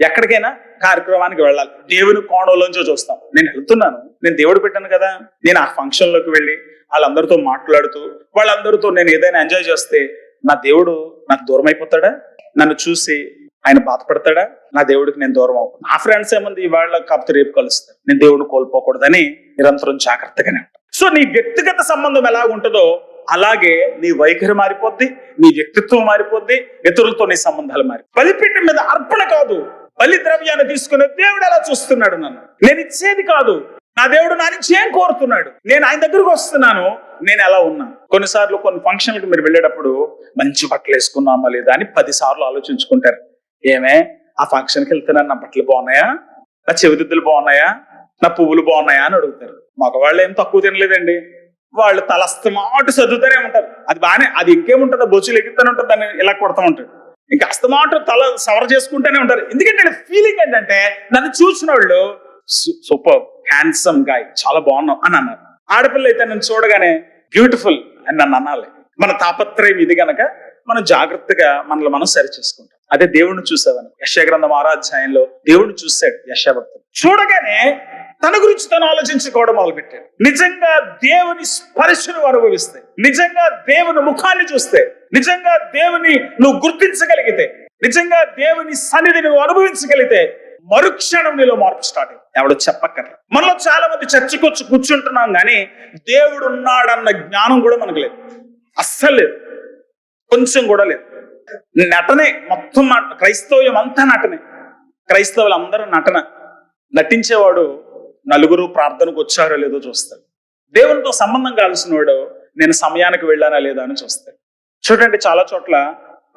ఎక్కడికైనా కార్యక్రమానికి వెళ్ళాలి, దేవుని కోణంలోంచో చూస్తాం. నేను వెళ్తున్నాను, నేను దేవుడు పెట్టాను కదా, నేను ఆ ఫంక్షన్ లోకి వెళ్ళి వాళ్ళందరితో మాట్లాడుతూ వాళ్ళందరితో నేను ఏదైనా ఎంజాయ్ చేస్తే నా దేవుడు నాకు దూరం అయిపోతాడా? నన్ను చూసి ఆయన బాధపడతాడా? నా దేవుడికి నేను దూరం అవుతాను. నా ఫ్రెండ్స్ ఏముంది ఇవాళ కాకపోతే రేపు కలుస్తారు, నేను దేవుడిని కోల్పోకూడదని నిరంతరం జాగ్రత్తగానే ఉంటాను. సో నీ వ్యక్తిగత సంబంధం ఎలా ఉంటుందో అలాగే నీ వైఖరి మారిపోద్ది, నీ వ్యక్తిత్వం మారిపోద్ది, ఇతరులతో నీ సంబంధాలు మారి. బలిపీఠం మీద అర్పణ కాదు, బలి ద్రవ్యాన్ని తీసుకునే దేవుడు ఎలా చూస్తున్నాడు నన్ను, నేను ఇచ్చేది కాదు, నా దేవుడు నా నుంచి ఏం కోరుతున్నాడు, నేను ఆయన దగ్గరకు వస్తున్నాను, నేను ఎలా ఉన్నా. కొన్నిసార్లు కొన్ని ఫంక్షన్లకు మీరు వెళ్ళేటప్పుడు మంచి బట్టలు వేసుకున్నామా లేదా అని 10 సార్లు ఆలోచించుకుంటారు. ఏమే ఆ ఫంక్షన్కి వెళ్తున్నాను, నా బట్టలు బాగున్నాయా, నా చెవిదిద్దులు బాగున్నాయా, నా పువ్వులు బాగున్నాయా అని అడుగుతారు. మగవాళ్ళు ఏం తక్కువ తినలేదండి, వాళ్ళు తలస్తమాటు చదువుతారే ఉంటారు. అది బాగానే, అది ఇంకేముంటుందో బొచ్చులు ఎగుతూనే ఉంటుంది, దాన్ని ఇలా కొడతా ఉంటాడు. ఇంకా అస్తమాటు తల సవర్ చేసుకుంటూనే ఉంటారు. ఎందుకంటే ఫీలింగ్ ఏంటంటే నన్ను చూసిన వాళ్ళు సూపర్ హ్యాండ్సమ్ గాయ్, చాలా బాగున్నావు అని అన్నారు. ఆడపిల్ల అయితే నన్ను చూడగానే బ్యూటిఫుల్ అని నన్ను అనాలి. మన తాపత్రయం ఇది గనక మనం జాగ్రత్తగా మనల్ని మనం సరి చేసుకుంటాం. అదే దేవుణ్ణి చూసావని యెషయా గ్రంథం 6వ అధ్యాయంలో దేవుణ్ణి చూశాడు యెషయా భక్తుడు. చూడగానే తన గురించి తను ఆలోచించుకోవడం మొదలుపెట్టాడు. నిజంగా దేవుని స్పర్శను అనుభవిస్తే, నిజంగా దేవుని ముఖాన్ని చూస్తే, నిజంగా దేవుని నువ్వు గుర్తించగలిగితే, నిజంగా దేవుని సన్నిధి నువ్వు అనుభవించగలిగితే మరుక్షణం నీలో మార్పు స్టార్ట్ అయింది. ఎవడో చెప్పక్కర్లేదు. మనలో చాలా మంది చర్చికి వచ్చి కూర్చుంటున్నాం కానీ దేవుడు ఉన్నాడన్న జ్ఞానం కూడా మనకు లేదు, అస్సలు లేదు, కొంచెం కూడా లేదు. నటనే మొత్తం, క్రైస్తవ్యం అంతా నటనే. క్రైస్తవులు అందరూ నటన. నటించేవాడు నలుగురు ప్రార్థనకు వచ్చారో లేదో చూస్తాడు. దేవునితో సంబంధం కావాల్సిన వాడు నేను సమయానికి వెళ్ళానా లేదా అని చూస్తాడు. చూడండి, చాలా చోట్ల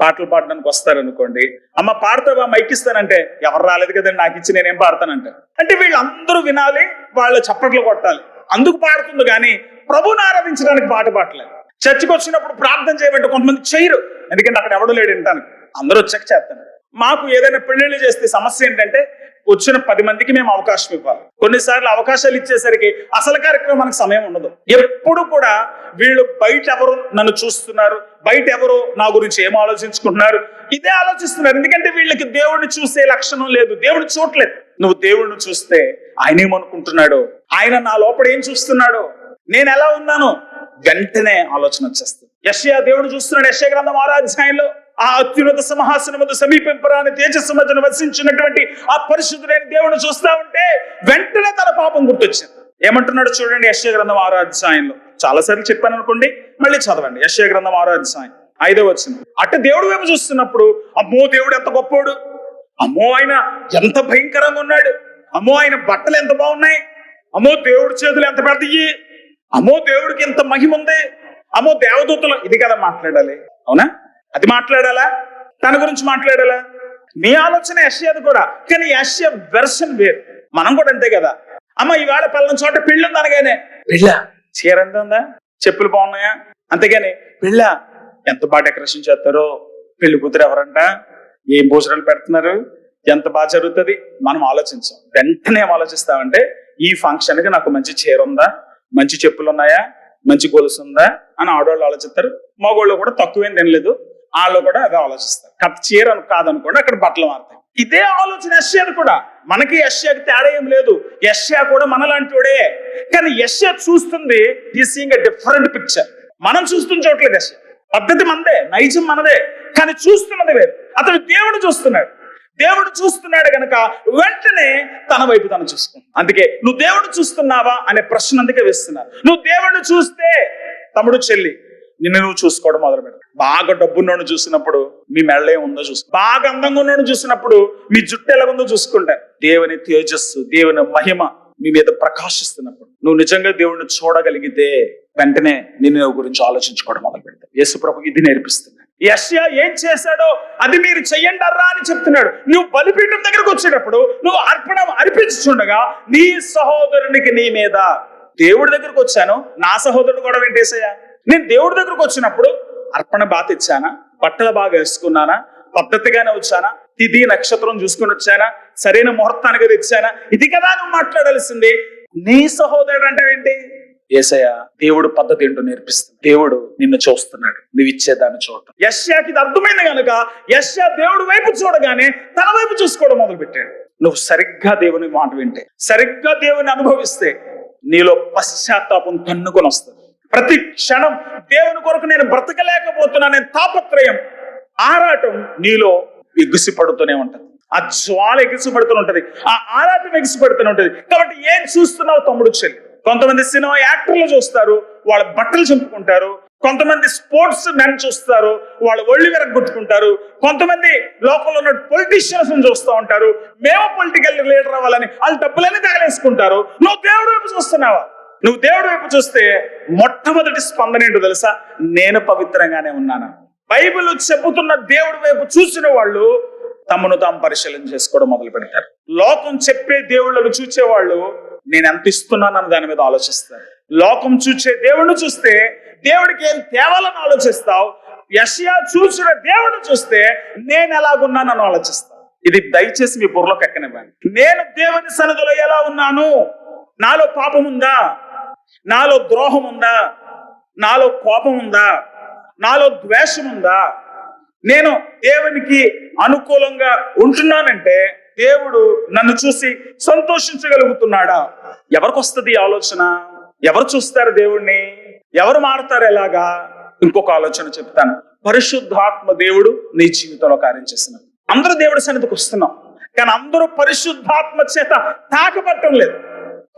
పాటలు పాడడానికి వస్తారనుకోండి, అమ్మ పాడతావా, మైక్ ఇస్తానంటే ఎవరు రాలేదు కదండి నాకు ఇచ్చి నేనేం పాడతానంటే, అంటే వీళ్ళందరూ వినాలి, వాళ్ళు చప్పట్లు కొట్టాలి, అందుకు పాడుతుంది కానీ ప్రభువుని ఆరాధించడానికి పాట పాడలేదు. చర్చికి వచ్చినప్పుడు ప్రార్థన చేయబట్టి కొంతమంది చేయరు, ఎందుకంటే అక్కడ ఎవడో లేడు వింటాను, అందరూ వచ్చాక చేస్తాను. మాకు ఏదైనా పెళ్లిళ్ళు చేస్తే సమస్య ఏంటంటే వచ్చిన 10 మందికి మేము అవకాశం ఇవ్వాలి. కొన్నిసార్లు అవకాశాలు ఇచ్చేసరికి అసలు కార్యక్రమానికి సమయం ఉండదు. ఎప్పుడు కూడా వీళ్ళు బయట ఎవరు నన్ను చూస్తున్నారు, బయట ఎవరు నా గురించి ఏం ఆలోచించుకుంటున్నారు, ఇదే ఆలోచిస్తున్నారు. ఎందుకంటే వీళ్ళకి దేవుడిని చూసే లక్షణం లేదు, దేవుడిని చూడలేదు. నువ్వు దేవుడిని చూస్తే ఆయన ఏమనుకుంటున్నాడో, ఆయన నా లోపల ఏం చూస్తున్నాడో, నేను ఎలా ఉన్నానో వెంటనే ఆలోచన వచ్చేస్తుంది. యెషయా దేవుడు చూస్తున్నాడు. యెషయా గ్రంథం 6వ అధ్యాయంలో ఆ అత్యున్నత సింహాసనమును సమీపింపరాని తేజస్సు మధ్యన వసించినటువంటి ఆ పరిశుద్ధుడైన దేవుడిని చూస్తా ఉంటే వెంటనే తన పాపం గుర్తొచ్చింది. ఏమంటున్నాడు చూడండి, యెషయా గ్రంథం 6వ అధ్యాయంలో. చాలాసార్లు చెప్పాను అనుకోండి, మళ్ళీ చదవండి. యెషయా గ్రంథం 6వ అధ్యాయం 5వ వచనం. అటు దేవుడి వైపు చూస్తున్నప్పుడు అమ్మో దేవుడు ఎంత గొప్పోడు, అమ్మో ఆయన ఎంత భయంకరంగా ఉన్నాడు, అమ్మో ఆయన బట్టలు ఎంత బాగున్నాయి, అమ్మో దేవుడి చేతులు ఎంత పెద్దయి, అమ్మో దేవుడికి ఎంత మహిమ ఉంది, అమ్మో దేవదూతలు. ఇది కదా మాట్లాడాలి, అవునా? అది మాట్లాడాలా? తన గురించి మాట్లాడాలా? మీ ఆలోచన యెషయాది కూడా, కానీ యెషయా వెర్షన్ వేరు. మనం కూడా అంతే కదా. అమ్మ ఈవేళ పలానా చోట పెళ్ళి ఉంది అనగానే పెళ్ళా, చీర ఎంత ఉందా, చెప్పులు బాగున్నాయా, అంతేగాని పెళ్ళా ఎంత బాగా డెకరేషన్ చేస్తారో, పెళ్లి కూతురు ఎవరంట, ఏం భోజనాలు పెడుతున్నారు, ఎంత బాగా జరుగుతుంది, మనం ఆలోచించాం. వెంటనే ఏం ఆలోచిస్తామంటే ఈ ఫంక్షన్ కి నాకు మంచి చీర ఉందా, మంచి చెప్పులు ఉన్నాయా, మంచి గొలుసు ఉందా అని ఆడవాళ్ళు ఆలోచిస్తారు. మగవాళ్ళు కూడా తక్కువేం తినలేదు, వాళ్ళు కూడా అదే ఆలోచిస్తారు. చీర కాదనుకోండి, అక్కడ బట్టలు మారుతాయి. ఇదే ఆలోచన యెషయాది కూడా. మనకి యెషయాకి తేడా ఏం లేదు, యెషయా కూడా మనలాంటివాడే. కానీ యెషయా చూస్తుంది, ఈ సీయింగ్ ఎ డిఫరెంట్ పిక్చర్. మనం చూస్తున్న చోట్లేదు యెషయా. పద్ధతి మనదే, నైజం మనదే, కానీ చూస్తున్నది వేరు. అతను దేవుడు చూస్తున్నాడు. దేవుడు చూస్తున్నాడు గనక వెంటనే తన వైపు తను చూసుకుంటాడు. అందుకే నువ్వు దేవుడు చూస్తున్నావా అనే ప్రశ్న అందుకే వేస్తున్నారు. నువ్వు దేవుడిని చూస్తే తమ్ముడు చెల్లి నిన్ను నువ్వు చూసుకోవడం మొదలు పెడతావు. బాగా డబ్బున్నోడు చూసినప్పుడు మీ మెళ్ళే ఉందో చూసుకో, బాగా అందంగా ఉన్నోడు చూసినప్పుడు మీ జుట్టు ఎలాగుందో చూసుకుంటారు. దేవుని తేజస్సు, దేవుని మహిమ మీ మీద ప్రకాశిస్తున్నప్పుడు నువ్వు నిజంగా దేవుడిని చూడగలిగితే వెంటనే నిన్ను గురించి ఆలోచించుకోవడం మొదలు పెడతావు. యేసు ప్రభు ఇది నేర్పిస్తున్నాడు. యెషయా ఏం చేశాడో అది మీరు చెయ్యంటారా అని చెప్తున్నాడు. నువ్వు బలిపీఠం దగ్గరకు వచ్చేటప్పుడు నువ్వు అర్పణ అర్పించుండగా నీ సహోదరునికి నీ మీద, దేవుడి దగ్గరకు వచ్చాను, నా సహోదరుడు కూడా వెంటేసయ్యా. నేను దేవుడి దగ్గరకు వచ్చినప్పుడు అర్పణ బాగా తెచ్చానా, బట్టలు బాగా వేసుకున్నానా, పద్ధతిగానే వచ్చానా, తిథి నక్షత్రం చూసుకుని వచ్చానా, సరైన ముహూర్తానికి తెచ్చానా, ఇది కదా నువ్వు మాట్లాడాల్సింది. నీ సహోదరుడు అంటే ఏంటి? యేసయ్య దేవుడు పద్ధతి ఏంటో నేర్పిస్తుంది. దేవుడు నిన్ను చూస్తున్నాడు, నువ్వు ఇచ్చేదాన్ని చూడటం. యెషయాకి ఇది అర్థమైంది కనుక యెషయా దేవుడి వైపు చూడగానే తన వైపు చూసుకోవడం మొదలు పెట్టాడు. నువ్వు సరిగ్గా దేవుని మాట వింటే, సరిగ్గా దేవుని అనుభవిస్తే నీలో పశ్చాత్తాపం తన్నుకొని వస్తుంది. ప్రతి క్షణం దేవుని కొరకు నేను బ్రతకలేకపోతున్నా, నేను తాపత్రయం, ఆరాటం నీలో ఎగిసిపడుతూనే ఉంటది. ఆ జ్వాల ఎగిసిపడుతూనే ఉంటది, ఆ ఆరాటం ఎగిసిపడుతూనే ఉంటది. కాబట్టి ఏం చూస్తున్నావు తమ్ముడు చెల్లి? కొంతమంది సినిమా యాక్టర్లు చూస్తారు, వాళ్ళ బట్టలు చంపుకుంటారు. కొంతమంది స్పోర్ట్స్ మెన్ చూస్తారు, వాళ్ళ ఒళ్ళు విరగొట్టుకుంటారు. కొంతమంది లోకంలో ఉన్న పొలిటీషియన్స్ చూస్తూ ఉంటారు, మేము పొలిటికల్ లీడర్ అవ్వాలని వాళ్ళు డబ్బులన్నీ తగలేసుకుంటారు. నువ్వు దేవుడి వైపు చూస్తున్నావా? నువ్వు దేవుడి వైపు చూస్తే మొట్టమొదటి స్పందన ఏంటో తెలుసా? నేను పవిత్రంగానే ఉన్నాను. బైబిల్ చెబుతున్న దేవుడి వైపు చూసిన వాళ్ళు తమను తాము పరిశీలన చేసుకోవడం మొదలు పెడతారు. లోకం చెప్పే దేవుళ్ళను చూచేవాళ్ళు నేను ఎంత ఇస్తున్నానన్న దాని మీద ఆలోచిస్తారు. లోకం చూచే దేవుడిని చూస్తే దేవుడికి ఏం తేవాలని ఆలోచిస్తావు. యెషయా చూసిన దేవుడిని చూస్తే నేను ఎలాగున్నానని ఆలోచిస్తావు. ఇది దయచేసి మీ బుర్రలోకి ఎక్కనివ్వండి. నేను దేవుని సన్నిధిలో ఎలా ఉన్నాను? నాలో పాపం ఉందా? నాలో ద్రోహం ఉందా? నాలో కోపం ఉందా? నాలో ద్వేషం ఉందా? నేను దేవునికి అనుకూలంగా ఉంటున్నానంటే దేవుడు నన్ను చూసి సంతోషించగలుగుతున్నాడా? ఎవరికి వస్తుంది ఈ ఆలోచన? ఎవరు చూస్తారు దేవుణ్ణి? ఎవరు మారుతారు ఎలాగా? ఇంకొక ఆలోచన చెప్తాను. పరిశుద్ధాత్మ దేవుడు నీ జీవితంలో కార్యం చేస్తున్నాడు. అందరూ దేవుడి సన్నిధికి వస్తున్నాం, కానీ అందరూ పరిశుద్ధాత్మ చేత తాకపట్టడం లేదు.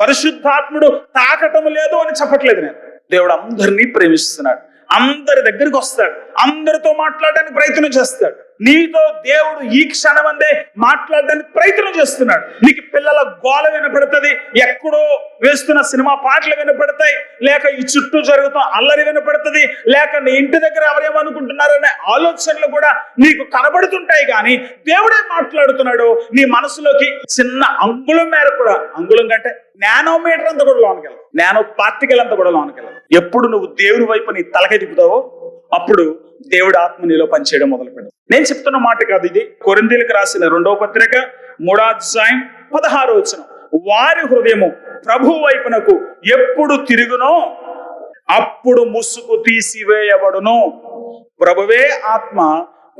పరిశుద్ధాత్ముడు తాకటం లేదు అని చెప్పట్లేదు నేను. దేవుడు అందరినీ ప్రేమిస్తున్నాడు, అందరి దగ్గరికి వస్తాడు, అందరితో మాట్లాడడానికి ప్రయత్నం చేస్తాడు. నీతో దేవుడు ఈ క్షణమందే మాట్లాడడానికి ప్రయత్నం చేస్తున్నాడు. నీకు పిల్లల గోల వినపడుతుంది, ఎక్కడో వేస్తున్న సినిమా పాటలు వినపడతాయి, లేక ఈ చుట్టూ జరుగుతున్న అల్లరి వినపడుతుంది, లేక నీ ఇంటి దగ్గర ఎవరేమనుకుంటున్నారనే ఆలోచనలు కూడా నీకు కనబడుతుంటాయి. కానీ దేవుడే మాట్లాడుతున్నాడు నీ మనసులోకి. చిన్న అంగుళం మేర కూడా, అంగుళం కంటే నానోమీటర్ అంతా కూడా లోనకెళ్ళదు, నానో పార్టికల్ అంతా కూడా లోనకెళ్ళదు. ఎప్పుడు నువ్వు దేవుని వైపు నీ తలకై తిప్పుతావో అప్పుడు దేవుడి ఆత్మ నీలో పనిచేయడం మొదలు పెడతాడు. నేను చెప్తున్న మాట కాదు ఇది. కొరింథీయులకు రాసిన 2వ పత్రిక 3వ అధ్యాయం 16వ వచనం. వారి హృదయము ప్రభు వైపునకు ఎప్పుడు తిరుగునో అప్పుడు ముసుగు తీసివేయబడును. ప్రభువే ఆత్మ,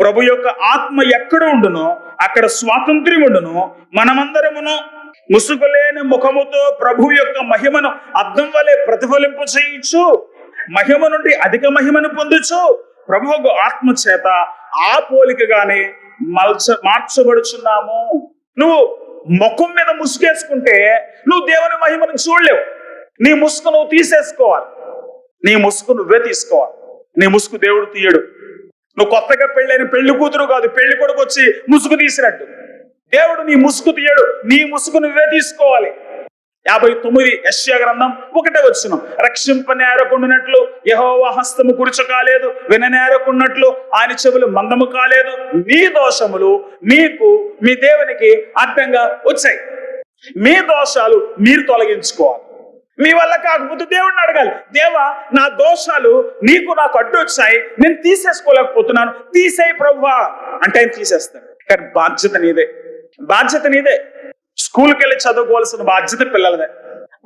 ప్రభు యొక్క ఆత్మ ఎక్కడ ఉండునో అక్కడ స్వాతంత్ర్యం ఉండును. మనమందరమును ముసుగులేని ముఖముతో ప్రభు యొక్క మహిమను అద్దం వలె ప్రతిఫలింప చేయించు, మహిమ నుండి అధిక మహిమను పొందుచు ప్రభు ఆత్మ చేత ఆ పోలికగానే మార్చబడుచున్నాము. నువ్వు ముఖం మీద ముసుగేసుకుంటే నువ్వు దేవుని మహిమను చూడలేవు. నీ ముసుగు నువ్వు తీసేసుకోవాలి, నీ ముసుగు నువ్వే తీసుకోవాలి. నీ ముసుగు దేవుడు తీయడు. నువ్వు కొత్తగా పెళ్ళైన పెళ్లి కూతురు కాదు, పెళ్లి కొడుకు వచ్చి ముసుగు తీసినట్టు. దేవుడు నీ ముసుగు తీయడు, నీ ముసుగు నువ్వే తీసుకోవాలి. 59 యెషయా గ్రంథం 1వ వచనం, రక్షింపనేరకుండునట్లు యెహోవా హస్తము కురుచు కాలేదు, విననేరకున్నట్లు ఆయన చెవులు మందము కాలేదు. మీ దోషములు మీకు మీ దేవునికి అడ్డంగా వచ్చాయి. మీ దోషాలు మీరు తొలగించుకోవాలి. మీ వల్ల కాకపోతే దేవుడిని అడగాలి, దేవా నా దోషాలు నీకు నాకు అడ్డు వచ్చాయి, నేను తీసేసుకోలేకపోతున్నాను, తీసేయి ప్రభువా అంటే ఆయన తీసేస్తాడు. కానీ బాధ్యత నీదే, బాధ్యత నీదే. స్కూల్కి వెళ్ళి చదువుకోవాల్సిన బాధ్యత పిల్లలదే.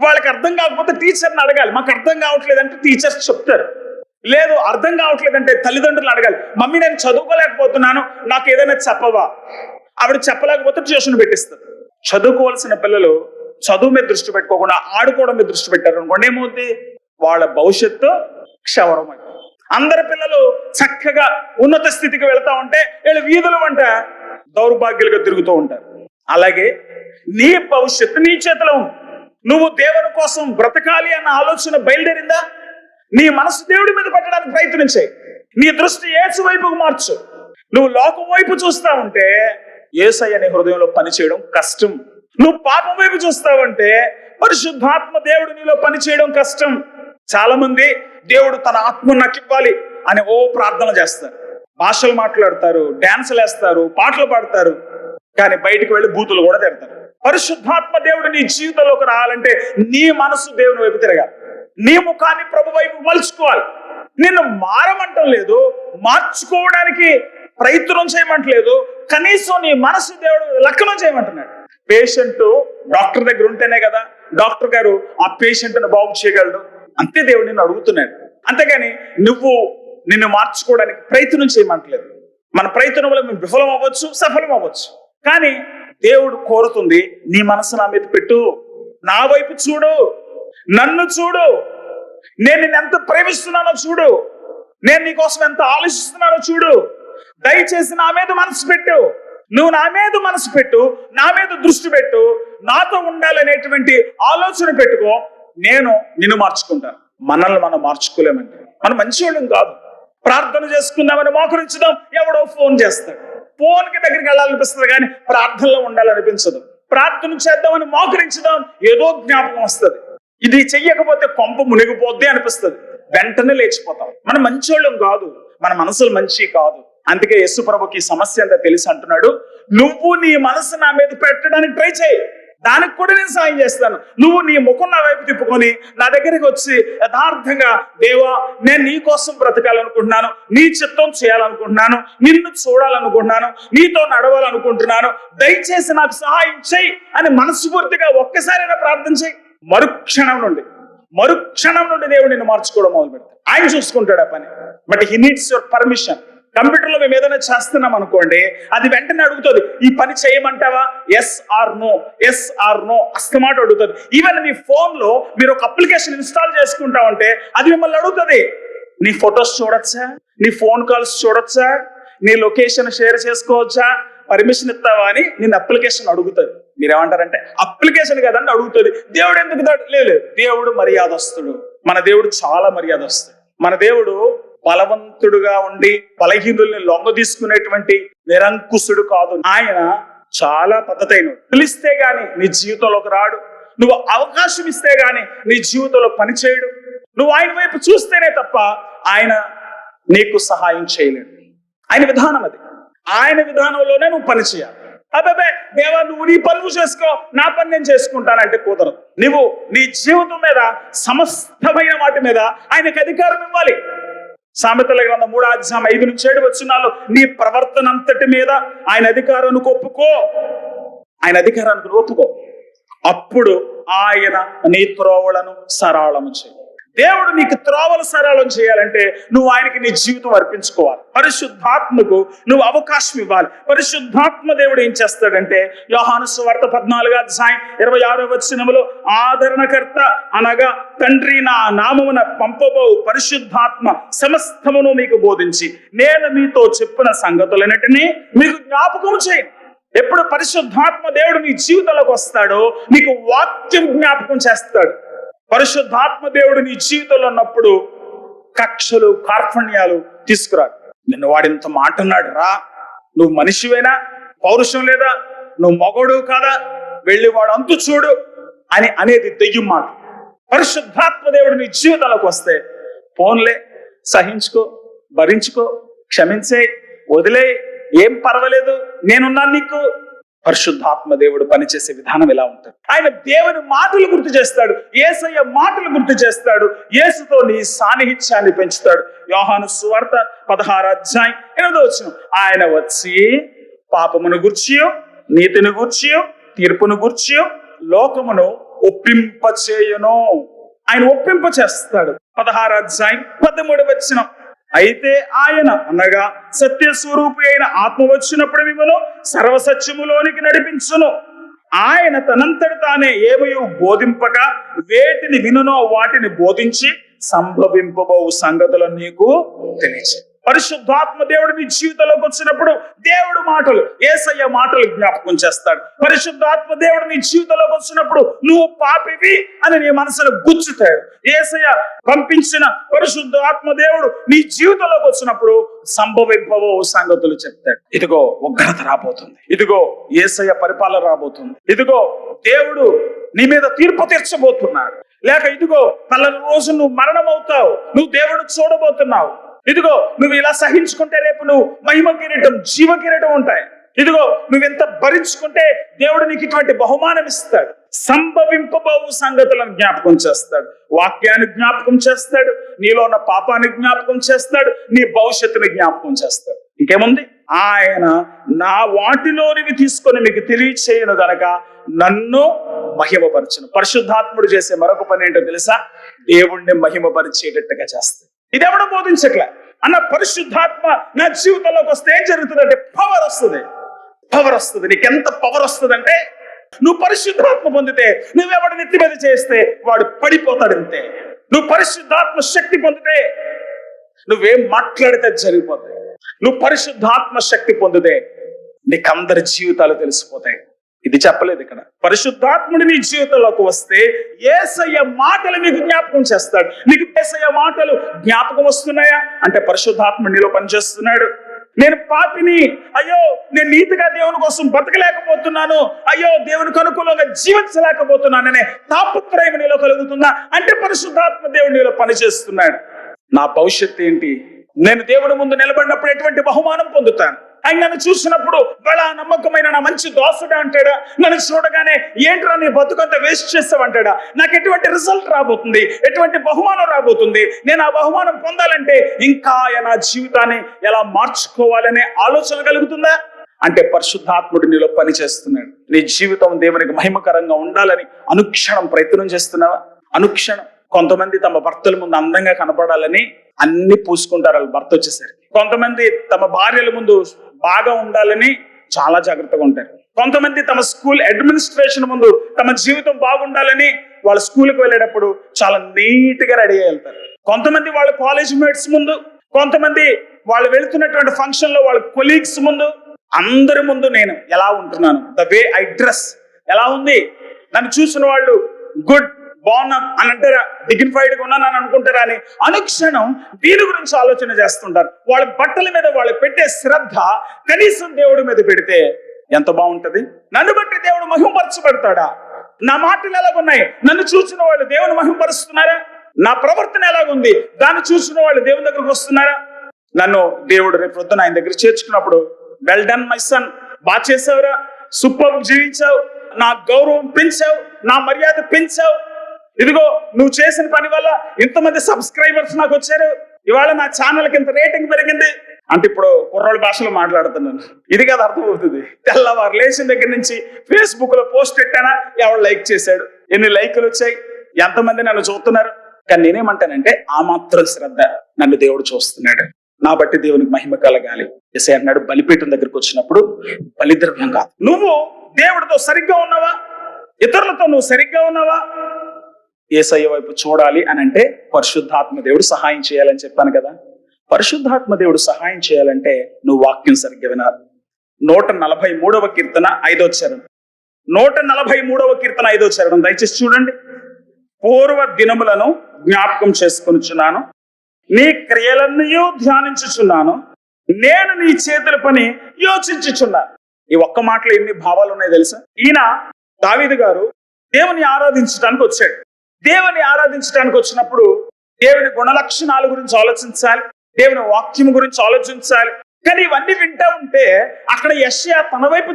వాళ్ళకి అర్థం కాకపోతే టీచర్ని అడగాలి. మాకు అర్థం కావట్లేదంటే టీచర్స్ చెప్తారు. లేదు అర్థం కావట్లేదంటే తల్లిదండ్రులు అడగాలి, మమ్మీ నేను చదువుకోలేకపోతున్నాను, నాకు ఏదైనా చెప్పవా? ఆవిడ చెప్పలేకపోతే ట్యూషన్ పెట్టిస్తారు. చదువుకోవాల్సిన పిల్లలు చదువు మీద దృష్టి పెట్టుకోకుండా ఆడుకోవడం మీద దృష్టి పెట్టారు అనుకోండి, ఏమవుతుంది? వాళ్ళ భవిష్యత్తు క్షవరమై. అందరి పిల్లలు చక్కగా ఉన్నత స్థితికి వెళ్తా ఉంటే వీళ్ళు వీధుల వంట దౌర్భాగ్యులుగా తిరుగుతూ ఉంటారు. అలాగే నీ భవిష్యత్తు నీ చేతిలో ఉంది. నువ్వు దేవుని కోసం బ్రతకాలి అన్న ఆలోచన బయలుదేరిందా? నీ మనసు దేవుడి మీద పెట్టడానికి ప్రయత్నం చేయి. నీ దృష్టి యేసు వైపుకు మార్చు. నువ్వు లోకం వైపు చూస్తా ఉంటే యేసయ్య నీ హృదయంలో పనిచేయడం కష్టం. నువ్వు పాపం వైపు చూస్తావంటే పరిశుద్ధాత్మ దేవుడు నీలో పనిచేయడం కష్టం. చాలా మంది దేవుడు తన ఆత్మను నాకు ఇవ్వాలి అని ప్రార్థన చేస్తారు, భాషలు మాట్లాడతారు, డాన్సులు వేస్తారు, పాటలు పాడతారు, కానీ బయటకు వెళ్ళి బూతులు కూడా తిడతారు. పరిశుద్ధాత్మ దేవుడు నీ జీవితంలోకి రావాలంటే నీ మనసు దేవుని వైపు తిరగాలి, నీ ముఖాన్ని ప్రభు వైపు మలుచుకోవాలి. నిన్ను మారమంటం లేదు, మార్చుకోవడానికి ప్రయత్నం చేయమంటలేదు, కనీసం నీ మనసు దేవుడు లక్షణం చేయమంటున్నాడు. పేషెంట్ డాక్టర్ దగ్గర ఉంటేనే కదా డాక్టర్ గారు ఆ పేషెంట్ను బాగు చేయగలడు. అంతే దేవుడు నిన్ను అడుగుతున్నాడు. అంతేగాని నువ్వు నిన్ను మార్చుకోవడానికి ప్రయత్నం చేయమంటలేదు. మన ప్రయత్నంలో మేము విఫలం అవ్వచ్చు, సఫలం అవ్వచ్చు, కానీ దేవుడు కోరుతుంది నీ మనసు నా మీద పెట్టు, నా వైపు చూడు, నన్ను చూడు, నేను నిన్ను ఎంత ప్రేమిస్తున్నానో చూడు, నేను నీకోసం ఎంత ఆలోచిస్తున్నానో చూడు, దయచేసి నా మీద మనసు పెట్టు, నువ్వు నా మీద మనసు పెట్టు, నా మీద దృష్టి పెట్టు, నాతో ఉండాలనేటువంటి ఆలోచన పెట్టుకో, నేను నిన్ను మార్చుకుంటాను. మనల్ని మనం మార్చుకోలేమండి. మనం మంచివాళ్ళం కాదు. ప్రార్థన చేసుకుందామని మోకరించుదాం, ఎవడో ఫోన్ చేస్తాడు, ఫోన్కి దగ్గరికి వెళ్ళాలనిపిస్తుంది కానీ ప్రార్థనలో ఉండాలనిపించదు. ప్రార్థన చేద్దామని మోకరించుదాం, ఏదో జ్ఞాపకం వస్తుంది, ఇది చెయ్యకపోతే కొంప మునిగిపోద్ది అనిపిస్తుంది, వెంటనే లేచిపోతాం. మనం మంచోళ్ళం కాదు, మన మనసులు మంచి కాదు. అందుకే యేసు ప్రభుకి ఈ సమస్య అంతా తెలిసి అంటున్నాడు, నువ్వు నీ మనసు నా మీద పెట్టడానికి ట్రై చేయి, దానికి కూడా నేను సాయం చేస్తాను. నువ్వు నీ ముఖం నా వైపు తిప్పుకొని నా దగ్గరికి వచ్చి యథార్థంగా, దేవా నేను నీ కోసం బ్రతకాలనుకుంటున్నాను, నీ చిత్తం చేయాలనుకుంటున్నాను, నిన్ను చూడాలనుకుంటున్నాను, నీతో నడవాలనుకుంటున్నాను, దయచేసి నాకు సహాయం చేయి అని మనస్ఫూర్తిగా ఒక్కసారైనా ప్రార్థన చేయి. మరుక్షణం నుండి దేవుడు నిన్ను మార్చుకోవడం మొదలు పెడతాడు. ఆయన చూసుకుంటాడు ఆ పని. But he needs your permission. కంప్యూటర్లో మేము ఏదైనా చేస్తున్నాం అనుకోండి, అది వెంటనే అడుగుతుంది, ఈ పని చేయమంటావా? ఎస్ ఆర్ నో అస్తమాట అడుగుతుంది. ఈవెన్ మీ ఫోన్లో మీరు ఒక అప్లికేషన్ ఇన్స్టాల్ చేసుకుంటామంటే అది మిమ్మల్ని అడుగుతుంది, నీ ఫొటోస్ చూడొచ్చా, నీ ఫోన్ కాల్స్ చూడొచ్చా, నీ లొకేషన్ షేర్ చేసుకోవచ్చా, పర్మిషన్ ఇస్తావా అని నేను అప్లికేషన్ అడుగుతుంది. మీరేమంటారంటే అప్లికేషన్ కదండి అడుగుతుంది. దేవుడు ఎందుకు? లేదు, దేవుడు మర్యాదస్తుడు. మన దేవుడు చాలా మర్యాదస్తుడు. మన దేవుడు బలవంతుడుగా ఉండి బలహీనుల్ని లొంగ తీసుకునేటువంటి నిరంకుశుడు కాదు. ఆయన చాలా పద్ధతైనడు. పిలిస్తే గాని నీ జీవితంలోకి రాడు, నువ్వు అవకాశం ఇస్తే గాని నీ జీవితంలో పనిచేయడు. నువ్వు ఆయన వైపు చూస్తేనే తప్ప ఆయన నీకు సహాయం చేయలేడు. ఆయన విధానం అది. ఆయన విధానంలోనే నువ్వు పని చేయాలి. అబ్బాబే దేవా నువ్వు నీ పనులు చేసుకో, నా పని నేను చేసుకుంటానంటే కుదరదు. నువ్వు నీ జీవితం మీద సమస్తమైన వాటి మీద ఆయనకు అధికారం ఇవ్వాలి. సామెతల గ్రంథం 3వ అధ్యాయం 5-7 వచనాల్లో నీ ప్రవర్తన అంతటి మీద ఆయన అధికారానికి ఒప్పుకో, ఆయన అధికారానికి ఒప్పుకో, అప్పుడు ఆయన నీ త్రోవలను సరళము చేయి. దేవుడు నీకు త్రోవలు సరళం చేయాలంటే నువ్వు ఆయనకి నీ జీవితం అర్పించుకోవాలి. పరిశుద్ధాత్మకు నువ్వు అవకాశం ఇవ్వాలి. పరిశుద్ధాత్మ దేవుడు ఏం చేస్తాడంటే యోహాను సువార్త 14వ అధ్యాయం 26వ వచనములో, ఆదరణకర్త అనగా తండ్రి నా నామమున పంపబో పరిశుద్ధాత్మ సమస్తమును మీకు బోధించి నేను మీతో చెప్పిన సంగతులన్నిటినీ మీకు జ్ఞాపకం చేయండి. ఎప్పుడు పరిశుద్ధాత్మ దేవుడు నీ జీవితంలోకి వస్తాడో నీకు వాక్యం జ్ఞాపకం చేస్తాడు. పరిశుద్ధాత్మ దేవుడు నీ జీవితంలో ఉన్నప్పుడు కక్షలు కార్పణ్యాలు తీసుకురాడు. నిన్ను వాడింత మాట అన్నాడు, రా, నువ్వు మనిషివేనా, పౌరుషం లేదా, నువ్వు మగోడు కాదా, వెళ్ళి వాడు అంతు చూడు అని అనేది దెయ్యం మాట. పరిశుద్ధాత్మ దేవుడు నీ జీవితాలకు వస్తే పోన్లే, సహించుకో, భరించుకో, క్షమించే, వదిలే, ఏం పర్వాలేదు, నేనున్నాను నీకు. పరిశుద్ధాత్మ దేవుడు పనిచేసే విధానం ఎలా ఉంటుంది? ఆయన దేవుని మాటలు గుర్తు చేస్తాడు, యేసయ్య మాటలు గుర్తు చేస్తాడు, యేసుతో నీ సాన్నిహిత్యాన్ని పెంచుతాడు. యోహాను సువార్త 16:8 ఆయన వచ్చి పాపమును గూర్చియో, నీతిని గూర్చియో, తీర్పును గూర్చియో లోకమును ఒప్పింపచేయును. ఆయన ఒప్పింప చేస్తాడు. 16:13 అయితే ఆయన అనగా సత్యస్వరూపి అయిన ఆత్మ వచ్చినప్పుడు మిమ్మల్ని సర్వసత్యములోనికి నడిపించును. ఆయన తనంతటి తానే ఏమయు బోధింపక వేటిని వినునో వాటిని బోధించి సంభవింపబో సంగతులను నీకు తెలియజేయు. పరిశుద్ధాత్మ దేవుడు నీ జీవితంలోకి వచ్చినప్పుడు దేవుడు మాటలు, యేసయ్య మాటలు జ్ఞాపకం చేస్తాడు. పరిశుద్ధాత్మ దేవుడు నీ జీవితంలోకి వచ్చినప్పుడు నువ్వు పాపివి అని నీ మనసులో గుచ్చుతాడు. యేసయ్య పంపించిన పరిశుద్ధాత్మ దేవుడు నీ జీవితంలోకి వచ్చినప్పుడు సంభవింపవో సంగతులు చెప్తాడు. ఇదిగో ఉగ్రత రాబోతుంది, ఇదిగో యేసయ్య పరిపాలన రాబోతుంది, ఇదిగో దేవుడు నీ మీద తీర్పు తీర్చబోతున్నాడు, లేక ఇదిగో పలానా రోజు నువ్వు మరణం అవుతావు, నువ్వు దేవుడు చూడబోతున్నావు, ఇదిగో నువ్వు ఇలా సహించుకుంటే రేపు నువ్వు మహిమ కిరీటం, జీవ కిరీటం ఉంటాయి, ఇదిగో నువ్వెంత భరించుకుంటే దేవుడు నీకు ఇటువంటి బహుమానం ఇస్తాడు. సంభవింపబోవు సంగతులను జ్ఞాపకం చేస్తాడు, వాక్యాన్ని జ్ఞాపకం చేస్తాడు, నీలో ఉన్న పాపాన్ని జ్ఞాపకం చేస్తాడు, నీ భవిష్యత్తుని జ్ఞాపకం చేస్తాడు. ఇంకేముంది? ఆయన నా వాటిలోనివి తీసుకొని మీకు తెలియచేయను గనక నన్ను మహిమపరచును. పరిశుద్ధాత్ముడు చేసే మరొక పని ఏంటో తెలుసా? దేవుణ్ణి మహిమపరిచేటట్టుగా చేస్తాడు. ఇదెవడో బోధించట్లే అన్న, పరిశుద్ధాత్మ నా జీవితంలోకి వస్తే ఏం జరుగుతుందంటే పవర్ వస్తుంది. పవర్ వస్తుంది. నీకెంత పవర్ వస్తుందంటే, నువ్వు పరిశుద్ధాత్మ పొందితే నువ్వెవడు నెత్తి మీద చేస్తే వాడు పడిపోతాడు అంతే. నువ్వు పరిశుద్ధాత్మ శక్తి పొందితే నువ్వేం మాట్లాడితే జరిగిపోతాయి. నువ్వు పరిశుద్ధాత్మ శక్తి పొందితే నీకు అందరి జీవితాలు తెలిసిపోతాయి. ఇది చెప్పలేదు ఇక్కడ. పరిశుద్ధాత్ముడి నీ జీవితంలోకి వస్తే యేసయ్య మాటలు మీకు జ్ఞాపకం చేస్తాడు. నీకు యేసయ్య మాటలు జ్ఞాపకం వస్తున్నాయా అంటే పరిశుద్ధాత్ముడు నీలో పనిచేస్తున్నాడు. నేను పాపిని, అయ్యో నేను నీతిగా దేవుని కోసం బతకలేకపోతున్నాను, అయ్యో దేవునికి అనుకూలంగా జీవించలేకపోతున్నాననే తాపత్రయం నీలో కలుగుతుందా అంటే పరిశుద్ధాత్మ దేవుడు నీలో పనిచేస్తున్నాడు. నా భవిష్యత్తు ఏంటి? నేను దేవుడి ముందు నిలబడినప్పుడు ఎటువంటి బహుమానం పొందుతాను? ఆయన నన్ను చూసినప్పుడు బలా నమ్మకమైన నా మంచి దోస్తుడు అంటాడా? నన్ను చూడగానే ఏంట్రా నీ బతుకంతా వేస్ట్ చేస్తావంటాడా? నాకు ఎటువంటి రిజల్ట్ రాబోతుంది, ఎటువంటి బహుమానం రాబోతుంది? నేను ఆ బహుమానం పొందాలంటే ఇంకా నా జీవితాన్ని ఎలా మార్చుకోవాలనే ఆలోచన కలుగుతుందా అంటే పరిశుద్ధాత్ముడు నీలో పని చేస్తున్నాడు. నీ జీవితం దేవునికి మహిమకరంగా ఉండాలని అనుక్షణం ప్రయత్నం చేస్తున్నావా? అనుక్షణం. కొంతమంది తమ భర్తల ముందు అందంగా కనపడాలని అన్ని పూసుకుంటారు వాళ్ళ భర్త వచ్చేసరికి. కొంతమంది తమ భార్యల ముందు బాగా ఉండాలని చాలా జాగ్రత్తగా ఉంటారు. కొంతమంది తమ స్కూల్ అడ్మినిస్ట్రేషన్ ముందు తమ జీవితం బాగుండాలని వాళ్ళ స్కూల్కి వెళ్ళేటప్పుడు చాలా నీట్ గా రెడీ అయ్యి వెళ్తారు. కొంతమంది వాళ్ళ కాలేజ్ మేట్స్ ముందు, కొంతమంది వాళ్ళు వెళ్తున్నటువంటి ఫంక్షన్ లో వాళ్ళ కొలీగ్స్ ముందు, అందరి ముందు నేను ఎలా ఉంటున్నాను, ద వే ఐ డ్రెస్ ఎలా ఉంది, నన్ను చూసిన వాళ్ళు గుడ్ బాగున్నాం అని అంటారా, డిగ్నిఫైడ్ గా ఉన్నాను అని అనుకుంటారా అని అనుక్షణం దీని గురించి ఆలోచన చేస్తుంటారు. వాళ్ళ బట్టల మీద వాళ్ళు పెట్టే శ్రద్ధ కనీసం దేవుడి మీద పెడితే ఎంత బాగుంటది. నన్ను బట్టి దేవుడు మహిమపరచబడతాడా? నా మాటలు ఎలాగున్నాయి? నన్ను చూసిన వాళ్ళు దేవుని మహిమపరుస్తున్నారా? నా ప్రవర్తన ఎలాగుంది? దాన్ని చూసిన వాళ్ళు దేవుని దగ్గరకు వస్తున్నారా? నన్ను దేవుడు రేపు పొద్దున ఆయన దగ్గర చేర్చుకున్నప్పుడు వెల్ డన్ మై సన్, బాగా చేసావురా, సూపర్ జీవించావు, నా గౌరవం పెంచావు, నా మర్యాద పెంచావు, ఇదిగో నువ్వు చేసిన పని వల్ల ఇంతమంది సబ్స్క్రైబర్స్ నాకు వచ్చారు, ఇవాళ నా ఛానల్కి ఇంత రేటింగ్ పెరిగింది అంటే ఇప్పుడు కుర్రోళ్ళ భాషలో మాట్లాడుతున్నాను. ఇది కదా అర్థమవుతుంది. తెల్లవారు లేచిన దగ్గర నుంచి ఫేస్బుక్ లో పోస్ట్ పెట్టానా, ఎవరు లైక్ చేశాడు, ఎన్ని లైకులు వచ్చాయి, ఎంతమంది నన్ను చూస్తున్నారు. కానీ నేనేమంటానంటే ఆ మాత్రం శ్రద్ధ నన్ను దేవుడు చూస్తున్నాడు, నా బట్టి దేవునికి మహిమ కలగాలి. యేసయ్య అన్నాడు బలిపీఠం దగ్గరికి వచ్చినప్పుడు బలిద్రవ్యం కాదు. నువ్వు దేవుడితో సరిగ్గా ఉన్నావా? ఇతరులతో నువ్వు సరిగ్గా ఉన్నావా? యేసయ్య వైపు చూడాలి అని అంటే పరిశుద్ధాత్మ దేవుడు సహాయం చేయాలని చెప్పాను కదా. పరిశుద్ధాత్మ దేవుడు సహాయం చేయాలంటే నువ్వు వాక్యం సరిగ్గా వినాలి. 143వ కీర్తన 5వ చరణం, 143వ కీర్తన 5వ చరణం దయచేసి చూడండి. పూర్వ దినములను జ్ఞాపకం చేసుకొనుచున్నాను, నీ క్రియలన్నీ ధ్యానించుచున్నాను, నేను నీ చేతుల పని యోచించుచున్నా. ఈ ఒక్క మాటలో ఎన్ని భావాలు ఉన్నాయి తెలుసా? ఈయన దావీదు గారు దేవుని ఆరాధించడానికి వచ్చాడు. దేవుని ఆరాధించడానికి వచ్చినప్పుడు దేవుని గుణలక్షణాల గురించి ఆలోచించాలి, దేవుని వాక్యం గురించి ఆలోచించాలి. కానీ ఇవన్నీ వింటా ఉంటే అక్కడ యెషయా తన వైపు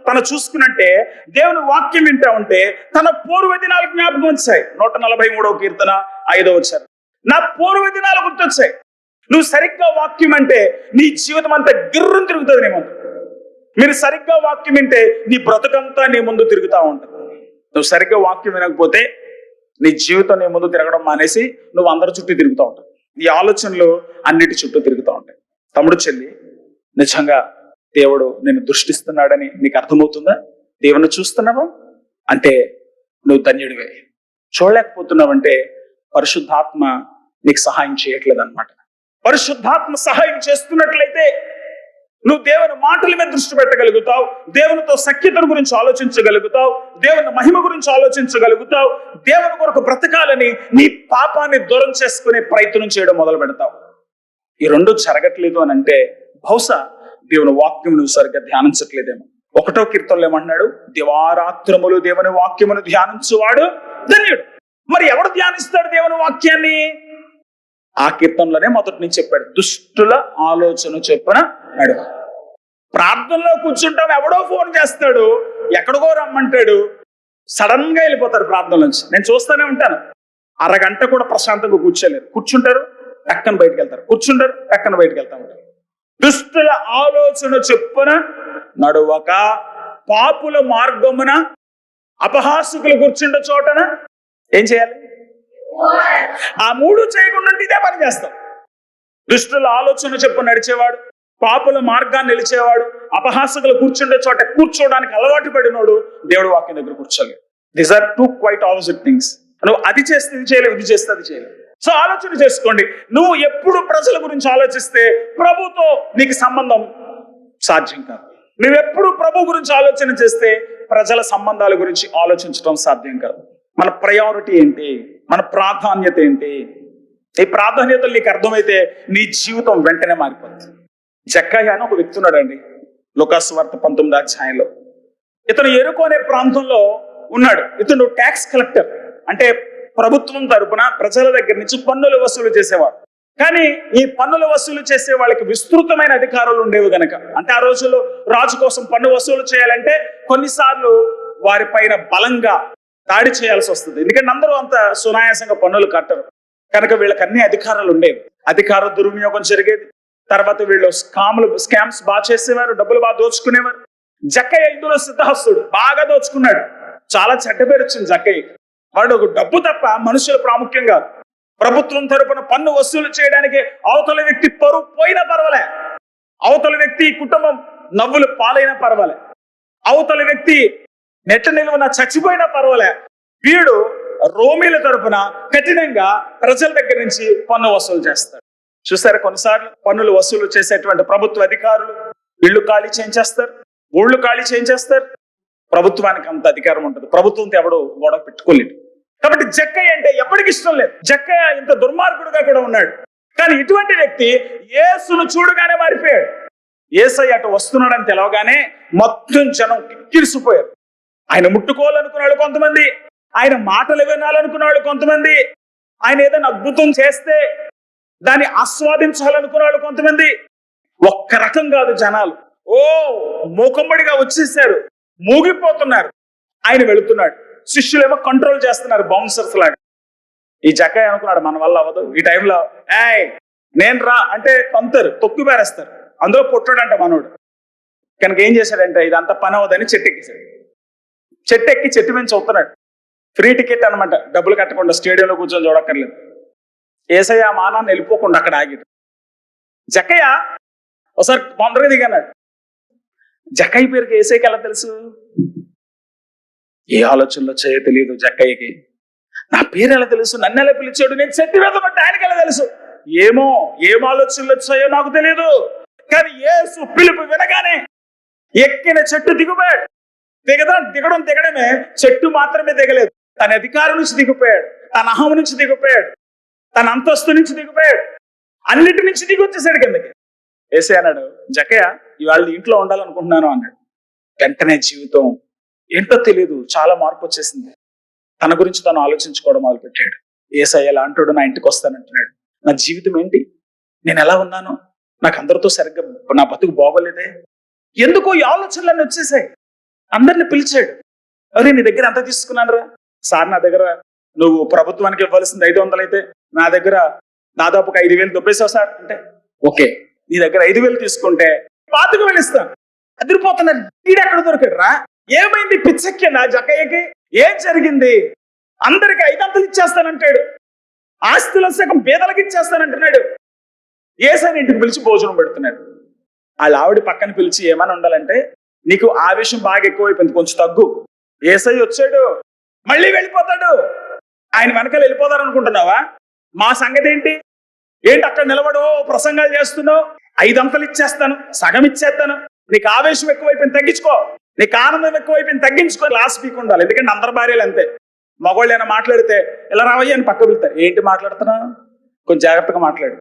తన చూసుకున్నట్టే దేవుని వాక్యం వింటా ఉంటే తన పూర్వ దినాలు జ్ఞాపకం వచ్చాయి. 143వ కీర్తన 5వ వచనం, నా పూర్వ దినాలు గుర్తొచ్చాయి. నువ్వు సరిగ్గా వాక్యం అంటే నీ జీవితం అంతా గిర్రం తిరుగుతుంది నీ ముందు. మీరు సరిగ్గా వాక్యం వింటే నీ బ్రతుకంతా నీ ముందు తిరుగుతూ ఉంటుంది. నువ్వు సరిగ్గా వాక్యం వినకపోతే నీ జీవితం నీ ముందు తిరగడం మానేసి నువ్వు అందరి చుట్టూ తిరుగుతూ ఉంటావు. నీ ఆలోచనలు అన్నిటి చుట్టూ తిరుగుతూ ఉంటాయి. తమ్ముడు చెల్లి, నిజంగా దేవుడు నిన్ను దృష్టిస్తున్నాడని నీకు అర్థమవుతుందా? దేవుని చూస్తున్నావా అంటే నువ్వు ధన్యుడివే. చూడలేకపోతున్నావంటే పరిశుద్ధాత్మ నీకు సహాయం చేయట్లేదు అనమాట. పరిశుద్ధాత్మ సహాయం చేస్తున్నట్లయితే నువ్వు దేవుని మాటల మీద దృష్టి పెట్టగలుగుతావు, దేవునితో సఖ్యతను గురించి ఆలోచించగలుగుతావు, దేవుని మహిమ గురించి ఆలోచించగలుగుతావు, దేవుని కొరకు బ్రతకాలని నీ పాపాన్ని దూరం చేసుకునే ప్రయత్నం చేయడం మొదలు పెడతావు. ఈ రెండు జరగట్లేదు అని అంటే బహుశా దేవుని వాక్యం నువ్వు సరిగ్గా ధ్యానించట్లేదేమో. 1వ కీర్తనలో ఏమంటున్నాడు? దివారాత్రములు దేవుని వాక్యమును ధ్యానించువాడు ధన్యుడు. మరి ఎవడు ధ్యానిస్తాడు దేవుని వాక్యాన్ని? ఆ కీర్తనలోనే మొదటి నుంచి చెప్పాడు, దుష్టుల ఆలోచన చొప్పున నడువ. ప్రార్థనలో కూర్చుంటాం, ఎవడో ఫోన్ చేస్తాడు, ఎక్కడికో రమ్మంటాడు, సడన్ గా వెళ్ళిపోతారు ప్రార్థన నుంచి. నేను చూస్తూనే ఉంటాను, అరగంట కూడా ప్రశాంతంగా కూర్చోలేరు. కూర్చుంటారు, పక్కన బయటకు వెళ్తారు, కూర్చుంటారు, పక్కన బయటకు వెళ్తా ఉంటారు. దుష్టుల ఆలోచన చొప్పున నడువక పాపుల మార్గమున అపహాసకులు కూర్చుంట చోటన ఏం చేయాలి? ఆ మూడు చేయకుండా ఇదే పని చేస్తాం. దుష్టుల ఆలోచన చొప్పున నడిచేవాడు, పాపుల మార్గాన్ని నిలిచేవాడు, అపహాసకులు కూర్చుండే చోట కూర్చోవడానికి అలవాటు పడినోడు దేవుడు వాక్యం దగ్గర కూర్చోలేదు. These are two quite opposite things. నువ్వు అది చేస్తే ఇది చేయలేవు, ఇది చేస్తే అది చేయలేవు. సో ఆలోచన చేసుకోండి. నువ్వు ఎప్పుడు ప్రజల గురించి ఆలోచిస్తే ప్రభుతో నీకు సంబంధం సాధ్యం కాదు. నువ్వెప్పుడు ప్రభు గురించి ఆలోచన చేస్తే ప్రజల సంబంధాల గురించి ఆలోచించడం సాధ్యం కాదు. మన ప్రయారిటీ ఏంటి? మన ప్రాధాన్యత ఏంటి? ఈ ప్రాధాన్యతలు నీకు అర్థమైతే నీ జీవితం వెంటనే మారిపోతుంది. జక్కయ్య అని ఒక వ్యక్తి ఉన్నాడండి, లూకాసు వార్త 19వ అధ్యాయంలో. ఇతను యెరికో అనే ప్రాంతంలో ఉన్నాడు. ఇతను ట్యాక్స్ కలెక్టర్, అంటే ప్రభుత్వం తరపున ప్రజల దగ్గర నుంచి పన్నులు వసూలు చేసేవాడు. కానీ ఈ పన్నుల వసూలు చేసే వాళ్ళకి విస్తృతమైన అధికారాలు ఉండేవి గనక, అంటే ఆ రోజుల్లో రాజు కోసం పన్ను వసూలు చేయాలంటే కొన్నిసార్లు వారి పైన బలంగా దాడి చేయాల్సి వస్తుంది. ఎందుకంటే అందరూ అంత సునాయాసంగా పన్నులు కట్టరు కనుక వీళ్ళకి అన్ని అధికారాలు ఉండేవి. అధికార దుర్వినియోగం జరిగేది. తర్వాత వీళ్ళు స్కామ్స్ బాగా చేసేవారు, డబ్బులు బాగా దోచుకునేవారు. జక్కయ్య ఇందులో సిద్ధహస్తుడు, బాగా దోచుకున్నాడు. చాలా చెడ్డ పేరు వచ్చింది జక్కయ్యకి. వాడు డబ్బు తప్ప మనుషుల ప్రాముఖ్యం కాదు. ప్రభుత్వం తరపున పన్ను వసూలు చేయడానికి అవతల వ్యక్తి పరువు పోయినా పర్వాలే, అవతల వ్యక్తి కుటుంబం నవ్వులు పాలైనా పర్వాలే, అవతల వ్యక్తి నెట్ట నిలువన చచ్చిపోయినా పర్వాలే, వీడు రోమీల తరపున కఠినంగా ప్రజల దగ్గర నుంచి పన్ను వసూలు చేస్తాడు. చూసారా, కొన్నిసార్లు పన్నులు వసూలు చేసేటువంటి ప్రభుత్వ అధికారులు ఇళ్ళు ఖాళీ చేయించేస్తారు, ఊళ్ళు ఖాళీ చేయించేస్తారు. ప్రభుత్వానికి అంత అధికారం ఉంటుంది, ప్రభుత్వంతో ఎవడు గొడవ పెట్టుకోలేడు. కాబట్టి జక్కయ్య అంటే ఎవరికి ఇష్టం లేదు. జక్కయ్య ఇంత దుర్మార్గుడుగా కూడా ఉన్నాడు. కానీ ఇటువంటి వ్యక్తి యేసును చూడగానే మారిపోయాడు. యేసయ్య అటు వస్తున్నాడని తెలవగానే మొత్తం జనం కిక్కిరిసిపోయారు. ఆయన ముట్టుకోవాలనుకున్న వాళ్ళు కొంతమంది, ఆయన మాటలు వినాలనుకున్న వాళ్ళు కొంతమంది, ఆయన ఏదైనా అద్భుతం చేస్తే దాన్ని ఆస్వాదించాలనుకున్న వాళ్ళు కొంతమంది. ఒక్క రకం కాదు జనాలు, ఓ మూకంబడిగా వచ్చేసారు, మూగిపోతున్నారు. ఆయన వెళుతున్నాడు, శిష్యులేమో కంట్రోల్ చేస్తున్నారు బౌన్సర్స్ లాగా. ఈ జక్కయ్య అనుకున్నాడు మన వల్ల అవ్వదు. ఈ టైంలో నేను రా అంటే కొంతరు తొక్కి పారేస్తారు. అందులో పుట్టాడంట మనోడు. కనుక ఏం చేశాడంటే ఇదంతా పని అవ్వదని చెట్టెక్కేశాడు. చెట్టెక్కి చెట్టు మీద చూస్తున్నాడు. ఫ్రీ టికెట్ అనమాట, డబ్బులు కట్టకుండా స్టేడియంలో కూర్చొని చూడక్కర్లేదు. ఏసయ్య మానాన్ని వెళ్ళిపోకుండా అక్కడ ఆగిడు. జక్కయ్య ఒకసారి తొందరగా దిగన్నాడు. జక్కయ్య పేరుకి ఏసైకి ఎలా తెలుసు? ఏ ఆలోచనలో చేయో తెలియదు జక్కయ్యకి. నా పేరు ఎలా తెలుసు? నన్ను ఎలా పిలిచాడు? నేను చెట్టు మీద పట్టి ఆయనకి ఎలా తెలుసు? ఏమో ఏం ఆలోచనలు వచ్చాయో నాకు తెలియదు. కానీ యేసు పిలుపు వినగానే ఎక్కిన చెట్టు దిగిపోయాడు. దిగడమే, చెట్టు మాత్రమే దిగలేదు, తన అధికారం నుంచి దిగిపోయాడు, తన అహం నుంచి దిగిపోయాడు, తన అంతస్తు నుంచి దిగిపోయాడు, అన్నిటి నుంచి దిగి వచ్చేసాడు కిందకి. ఏసై అన్నాడు, జక్కయ్య ఇవాళ నీ ఇంట్లో ఉండాలనుకుంటున్నాను అన్నాడు. వెంటనే జీవితం ఏంటో తెలియదు, చాలా మార్పు వచ్చేసింది. తన గురించి తను ఆలోచించుకోవడం మొదలుపెట్టాడు. ఏసై ఎలా అంటాడు, నా ఇంటికి వస్తానంటున్నాడు. నా జీవితం ఏంటి, నేను ఎలా ఉన్నాను, నాకు అందరితో సరిగ్గా నా బతుకు బాగోలేదే, ఎందుకో ఈ ఆలోచనలన్నీ వచ్చేసాయి. అందరిని పిలిచాడు. అరే నీ దగ్గర ఎంత తీసుకున్నాను రా సార్, నా దగ్గర నువ్వు ప్రభుత్వానికి ఇవ్వాల్సింది 500 అయితే నా దగ్గర దాదాపు 5,000 దొబ్బేసావు సార్ అంటే, ఓకే నీ దగ్గర 5,000 తీసుకుంటే 25,000 ఇస్తాను. అదిరిపోతున్నారు. వీడెక్కడ దొరికాడు రా, ఏమైంది, పిచ్చెక్కిందా జక్కయ్యకి, ఏం జరిగింది, అందరికి 500 ఇచ్చేస్తానంటాడు, ఆస్తిలో సగం పేదలకు ఇచ్చేస్తానంటున్నాడు. ఏసైని ఇంటికి పిలిచి భోజనం పెడుతున్నాడు. వాళ్ళ ఆవిడ పక్కన పిలిచి ఏమని ఉండాలంటే, నీకు ఆవేశం బాగా ఎక్కువైపోయింది, కొంచెం తగ్గు. ఏసై వచ్చాడు, మళ్ళీ వెళ్ళిపోతాడు, ఆయన వెనకాల వెళ్ళిపోతారు అనుకుంటున్నావా? మా సంగతి ఏంటి అక్కడ నిలబడు ప్రసంగాలు చేస్తున్నావు, 500 ఇచ్చేస్తాను, సగం ఇచ్చేస్తాను. నీకు ఆవేశం ఎక్కువైపోయింది, తగ్గించుకో. నీకు ఆనందం ఎక్కువైపోయింది, తగ్గించుకో. లాస్ట్ వీక్ ఉండాలి, ఎందుకంటే అందరి భార్యలు అంతే. మగవాళ్ళు ఏమైనా మాట్లాడితే ఇలా రావయ్య అని పక్క వెళ్తారు. ఏంటి మాట్లాడుతున్నా, కొంచెం జాగ్రత్తగా మాట్లాడు.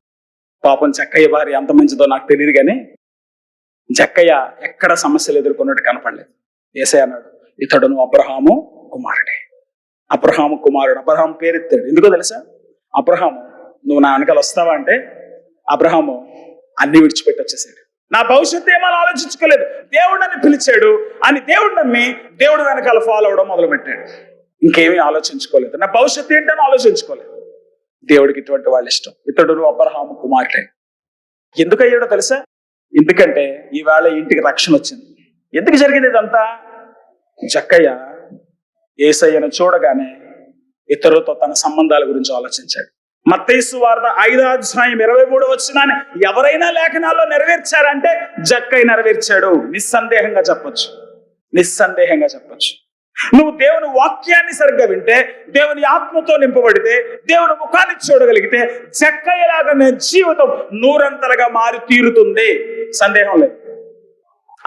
పాపం జక్కయ్య భార్య ఎంత మంచిదో నాకు తెలియదు, కానీ జక్కయ్య ఎక్కడ సమస్యలు ఎదుర్కొన్నట్టు కనపడలేదు. యేసయ్య అన్నాడు, ఇతడును అబ్రహాము కుమారుడే. అబ్రహాము కుమారుడు. అబ్రహాం పేరెత్తాడు. ఎందుకో తెలుసా? అబ్రహాము నువ్వు నా వెనకాల వస్తావా అంటే, అబ్రహాము అన్ని విడిచిపెట్టి వచ్చేసాడు. నా భవిష్యత్తు ఏమో ఆలోచించుకోలేదు, దేవుడు నన్ను పిలిచాడు అని దేవుడు నమ్మి దేవుడు వెనకాల ఫాలో అవడం మొదలు పెట్టాడు. ఇంకేమీ ఆలోచించుకోలేదు, నా భవిష్యత్తు ఏంటని ఆలోచించుకోలేదు. దేవుడికి ఇటువంటి వాళ్ళు ఇష్టం. ఇతడు అబ్రహాము కుమారుడే. ఎందుకు అయ్యాడో తెలుసా? ఎందుకంటే ఈవేళ ఇంటికి రక్షణ వచ్చింది. ఎందుకు జరిగింది ఇదంతా? జక్కయ్య యేసయ్యను చూడగానే ఇతరులతో తన సంబంధాల గురించి ఆలోచించాడు. మత్తయి సువార్త 5వ అధ్యాయం 23వ వచనాన్ని ఎవరైనా లేఖనాల్లో నెరవేర్చారంటే జక్కయ్య నెరవేర్చాడు. నిస్సందేహంగా చెప్పొచ్చు, నిస్సందేహంగా చెప్పొచ్చు. నువ్వు దేవుని వాక్యాన్ని సరిగ్గా వింటే, దేవుని ఆత్మతో నింపబడితే, దేవుని ముఖాన్ని చూడగలిగితే జక్కయ్యలాగా నీ జీవితం 100 మారి తీరుతుంది, సందేహం లేదు.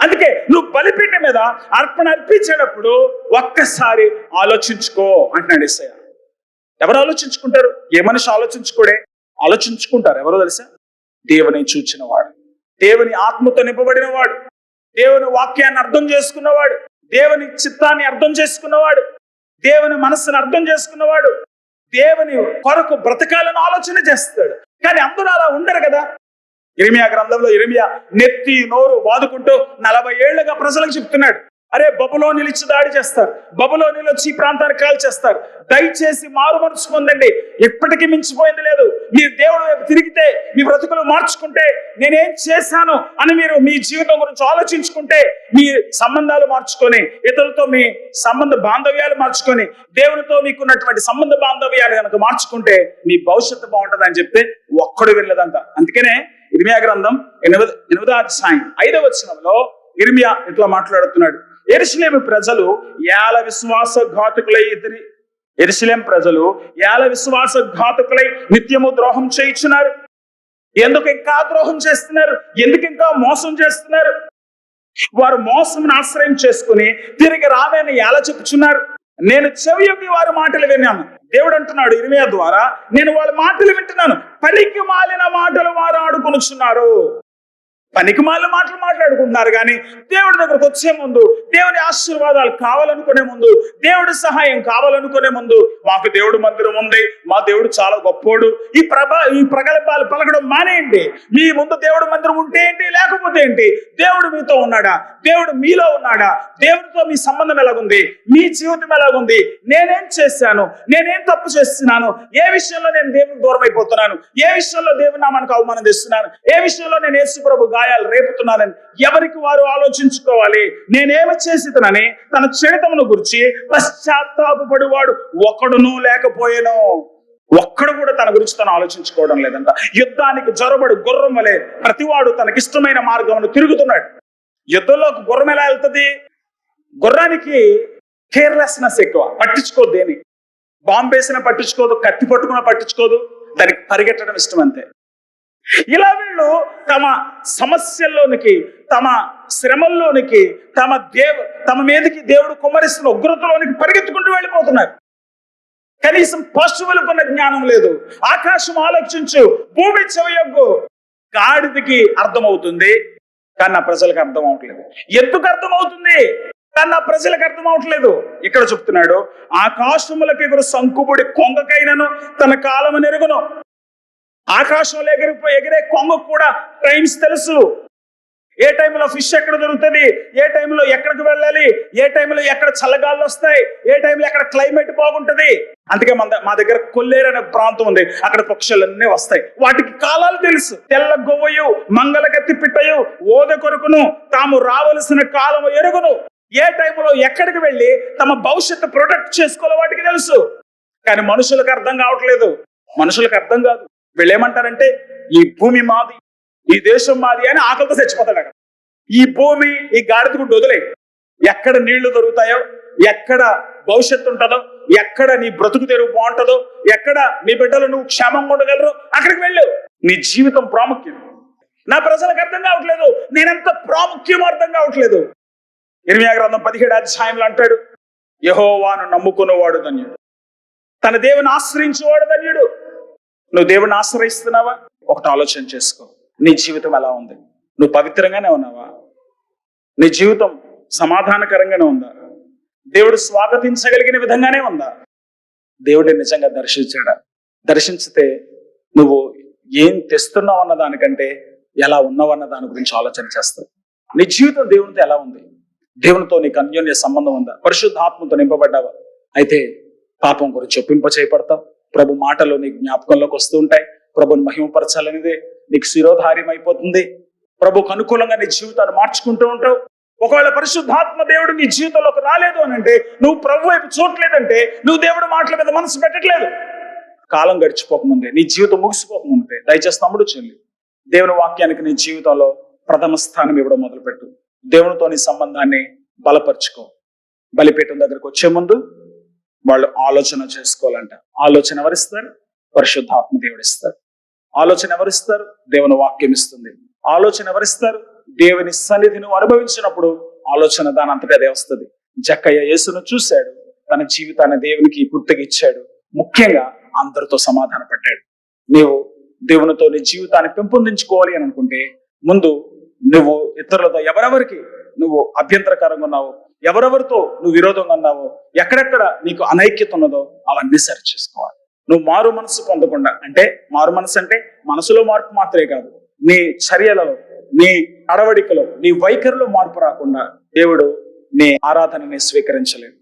అందుకే నువ్వు బలిపీఠం మీద అర్పణ అర్పించేటప్పుడు ఒక్కసారి ఆలోచించుకో అంటున్నాడు యేసయ్య. ఎవరు ఆలోచించుకుంటారు? ఏ మనిషి ఆలోచించుకోడే? ఆలోచించుకుంటారు ఎవరో తెలుసా? దేవుని చూచిన వాడు, దేవుని ఆత్మతో నింపబడిన వాడు, దేవుని వాక్యాన్ని అర్థం చేసుకున్నవాడు, దేవుని చిత్తాన్ని అర్థం చేసుకున్నవాడు, దేవుని మనస్సును అర్థం చేసుకున్నవాడు, దేవుని కొరకు బ్రతకాలను ఆలోచన చేస్తాడు. కానీ అందరూ అలా ఉండరు కదా. ఇర్మియా గ్రంథంలో ఇర్మియా నెత్తి నోరు బాదుకుంటూ 40 ఏళ్లుగా ప్రజలకు చెప్తున్నాడు, అరే బబులోనీలు ఇచ్చి దాడి చేస్తారు, బబులోనీలు వచ్చి ఈ ప్రాంతాన్ని కాల్చేస్తారు, దయచేసి మారు మనసు పొందండి, ఎప్పటికీ మించిపోయింది లేదు. మీరు దేవుడు వైపు తిరిగితే, మీ బ్రతుకులు మార్చుకుంటే, నేనేం చేశాను అని మీరు మీ జీవితం గురించి ఆలోచించుకుంటే, మీ సంబంధాలు మార్చుకొని, ఇతరులతో మీ సంబంధ బాంధవ్యాలు మార్చుకొని, దేవునితో మీకున్నటువంటి సంబంధ బాంధవ్యాలు కనుక మార్చుకుంటే మీ భవిష్యత్తు బాగుంటుంది అని చెప్తే ఒక్కడు వెళ్ళదంట. అందుకనే ఇర్మియా గ్రంథం 8వ అధ్యాయం 5వ వచనంలో ఇర్మియా ఇట్లా మాట్లాడుతున్నాడు, యెరూషలేము ప్రజలు ఏల విశ్వాసఘాతుకులై యెరూషలేము ప్రజలు ఏల విశ్వాసఘాతుకులై నిత్యము ద్రోహం చేయించున్నారు. ఎందుకు ఇంకా ద్రోహం చేస్తున్నారు? ఎందుకు ఇంకా మోసం చేస్తున్నారు? వారు మోసంను ఆశ్రయం చేసుకుని తిరిగి రామని ఎలా చెప్పుచున్నారు. నేను చెవియొగ్గి వారి మాటలు విన్నాను. దేవుడు అంటున్నాడు ఇర్మియా ద్వారా, నేను వాళ్ళ మాటలు వింటున్నాను, పనికి మాలిన మాటలు వారు ఆడుకొనుచున్నారు. పనికి మాలిన మాటలు మాట్లాడుకుంటున్నారు. కానీ దేవుడి దగ్గరకు వచ్చే ముందు, దేవుని ఆశీర్వాదాలు కావాలనుకునే ముందు, దేవుడి సహాయం కావాలనుకునే ముందు, మాకు దేవుడు మందిరం ఉంది, మా దేవుడు చాలా గొప్పోడు, ఈ ప్రగల్భాలు పలకడం మానేయండి. మీ ముందు దేవుడు మందిరం ఉంటే ఏంటి, లేకపోతే ఏంటి? దేవుడు మీతో ఉన్నాడా? దేవుడు మీలో ఉన్నాడా? దేవుడితో మీ సంబంధం ఎలాగుంది? మీ జీవితం ఎలాగుంది? నేనేం చేశాను? నేనేం తప్పు చేస్తున్నాను? ఏ విషయంలో నేను దేవునికి దూరం అయిపోతున్నాను? ఏ విషయంలో దేవుని నామానికి అవమానం తెస్తున్నాను? ఏ విషయంలో నేను యేసు ప్రభు గాయాలు రేపుతున్నానని ఎవరికి వారు ఆలోచించుకోవాలి. నేనేమి చేసితనని తన చెడుతమును గురించి పశ్చాత్తాపపడివాడు ఒకడును లేకపోయేను. ఒక్కడు కూడా తన గురించి తను ఆలోచించుకోవడం లేదంట. యుద్ధానికి జొరబడి గుర్రం వలె ప్రతివాడు తనకిష్టమైన మార్గమును తిరుగుతున్నాడు. యుద్ధంలోకి గుర్రం ఎలా వెళ్తుంది? గుర్రానికి కేర్లెస్నెస్ ఎక్కువ, పట్టించుకోదు. దేని బాంబేసిన పట్టించుకోదు, కత్తి పట్టుకున్న పట్టించుకోదు, దానికి పరిగెట్టడం ఇష్టం అంతే. ఇలా వీళ్ళు తమ సమస్యల్లోనికి, తమ శ్రమల్లోనికి, తమ మీదకి దేవుడు కుమ్మరిస్తున్న ఉగ్రతలోనికి పరిగెత్తుకుంటూ వెళ్ళిపోతున్నారు. కనీసం పశువులకున్న జ్ఞానం లేదు. ఆకాశం ఆలోచించు, భూమి చెవియొగ్గు, గాడిదకి అర్థమవుతుంది, కానీ నా ప్రజలకు అర్థం అవట్లేదు. ఎందుకు అర్థం అవుతుంది కానీ నా ప్రజలకు అర్థం అవట్లేదు? ఇక్కడ చెప్తున్నాడు, ఆకాశములకు ఎగురు సంకుబుడి కొంగకైనను తన కాలము నెరుగును. ఆకాశంలో ఎగిరే కొంగకు కూడా టైమ్స్ తెలుసు. ఏ టైంలో ఫిష్ ఎక్కడ దొరుకుతుంది, ఏ టైంలో ఎక్కడికి వెళ్ళాలి, ఏ టైంలో ఎక్కడ చల్లగాళ్ళు వస్తాయి, ఏ టైంలో ఎక్కడ క్లైమేట్ బాగుంటది. అందుకే మా దగ్గర కొల్లేరు అనే ప్రాంతం ఉంది, అక్కడ పక్షులన్నీ వస్తాయి. వాటికి కాలాలు తెలుసు. తెల్ల గొవ్వయు మంగళగత్తి పిట్టయు ఓద కొరకును తాము రావలసిన కాలము ఎరుగును. ఏ టైంలో ఎక్కడికి వెళ్ళి తమ భవిష్యత్తు ప్రొటెక్ట్ చేసుకోవాలో వాటికి తెలుసు. కానీ మనుషులకు అర్థం కావట్లేదు. మనుషులకు అర్థం కాదు. వీళ్ళు ఏమంటారంటే, ఈ భూమి మాది, ఈ దేశం మాది అని ఆకలితో చచ్చిపోతాడు. అక్కడ ఈ భూమి ఈ గాడిద గుడ్డు వదిలే, ఎక్కడ నీళ్లు దొరుకుతాయో, ఎక్కడ భవిష్యత్తు ఉంటుందో, ఎక్కడ నీ బ్రతుకు తెరువు బాగుంటుందో, ఎక్కడ నీ బిడ్డలు నువ్వు క్షేమంగా ఉండగలరు, అక్కడికి వెళ్ళు. నీ జీవితం ప్రాముఖ్యం. నా ప్రజలకు అర్థం కావట్లేదు, నేనెంత ప్రాముఖ్యం అర్థం కావట్లేదు. ఇర్మీయా గ్రంథం 17వ అధ్యాయంలో అంటాడు, యెహోవాను నమ్ముకునేవాడు ధన్యుడు, తన దేవుని ఆశ్రయించేవాడు ధన్యుడు. నువ్వు దేవుని ఆశ్రయిస్తున్నావా? ఒకటి ఆలోచన చేసుకో. నీ జీవితం ఎలా ఉంది? నువ్వు పవిత్రంగానే ఉన్నావా? నీ జీవితం సమాధానకరంగానే ఉందా? దేవుడు స్వాగతించగలిగిన విధంగానే ఉందా? దేవుడిని నిజంగా దర్శించాడా? దర్శించితే నువ్వు ఏం తెస్తున్నావు అన్న దానికంటే ఎలా ఉన్నావు అన్న దాని గురించి ఆలోచన చేస్తావు. నీ జీవితం దేవునితో ఎలా ఉంది? దేవునితో నీకు అన్యోన్య సంబంధం ఉందా? పరిశుద్ధాత్మతో నింపబడ్డావా? అయితే పాపం గురించి ఒప్పింప చేయబడతావు. ప్రభు మాటలు నీ జ్ఞాపకంలోకి వస్తూ ఉంటాయి. ప్రభుని మహిమపరచాలనేదే నీకు శిరోధార్యం అయిపోతుంది. ప్రభుకు అనుకూలంగా నీ జీవితాన్ని మార్చుకుంటూ ఉంటావు. ఒకవేళ పరిశుద్ధాత్మ దేవుడు నీ జీవితంలోకి రాలేదు అని అంటే, నువ్వు ప్రభు వైపు చూడలేదంటే, నువ్వు దేవుడి మాటల మీద మనసు పెట్టట్లేదు. కాలం గడిచిపోకముందే, నీ జీవితం ముగిసిపోకముందే దయచేసి తమ్ముడు చెల్లి, దేవుని వాక్యానికి నీ జీవితంలో ప్రథమ స్థానం ఇవ్వడం మొదలుపెట్టు. దేవునితో నీ సంబంధాన్ని బలపరుచుకో. బలిపీఠం దగ్గరకు వచ్చే ముందు వాళ్ళు ఆలోచన చేసుకోవాలంట. ఆలోచన ఎవరిస్తారు? పరిశుద్ధాత్మ దేవుడు ఇస్తారు. ఆలోచన ఎవరిస్తారు? దేవుని వాక్యం ఇస్తుంది. ఆలోచన ఎవరిస్తారు? దేవుని సన్నిధిని అనుభవించినప్పుడు ఆలోచన దాని అంతటా అదే వస్తుంది. జక్కయ్య యేసును చూశాడు, తన జీవితాన్ని దేవునికి గుర్తుగా ఇచ్చాడు. ముఖ్యంగా అందరితో సమాధాన పడ్డాడు. నీవు దేవునితో నీ జీవితాన్ని పెంపొందించుకోవాలి అని అనుకుంటే, ముందు నువ్వు ఇతరులతో ఎవరెవరికి నువ్వు అభ్యంతరకరంగా ఉన్నావో, ఎవరెవరితో నువ్వు విరోధంగా ఉన్నావో, ఎక్కడెక్కడ నీకు అనైక్యత ఉన్నదో అవన్నీ సరి చేసుకోవాలి. నువ్వు మారు మనసు పొందకుండా, అంటే మారు మనసు అంటే మనసులో మార్పు మాత్రమే కాదు, నీ చర్యలలో, నీ అడవడికలో, నీ వైఖరిలో మార్పు రాకుండా దేవుడు నీ ఆరాధనని స్వీకరించలేదు.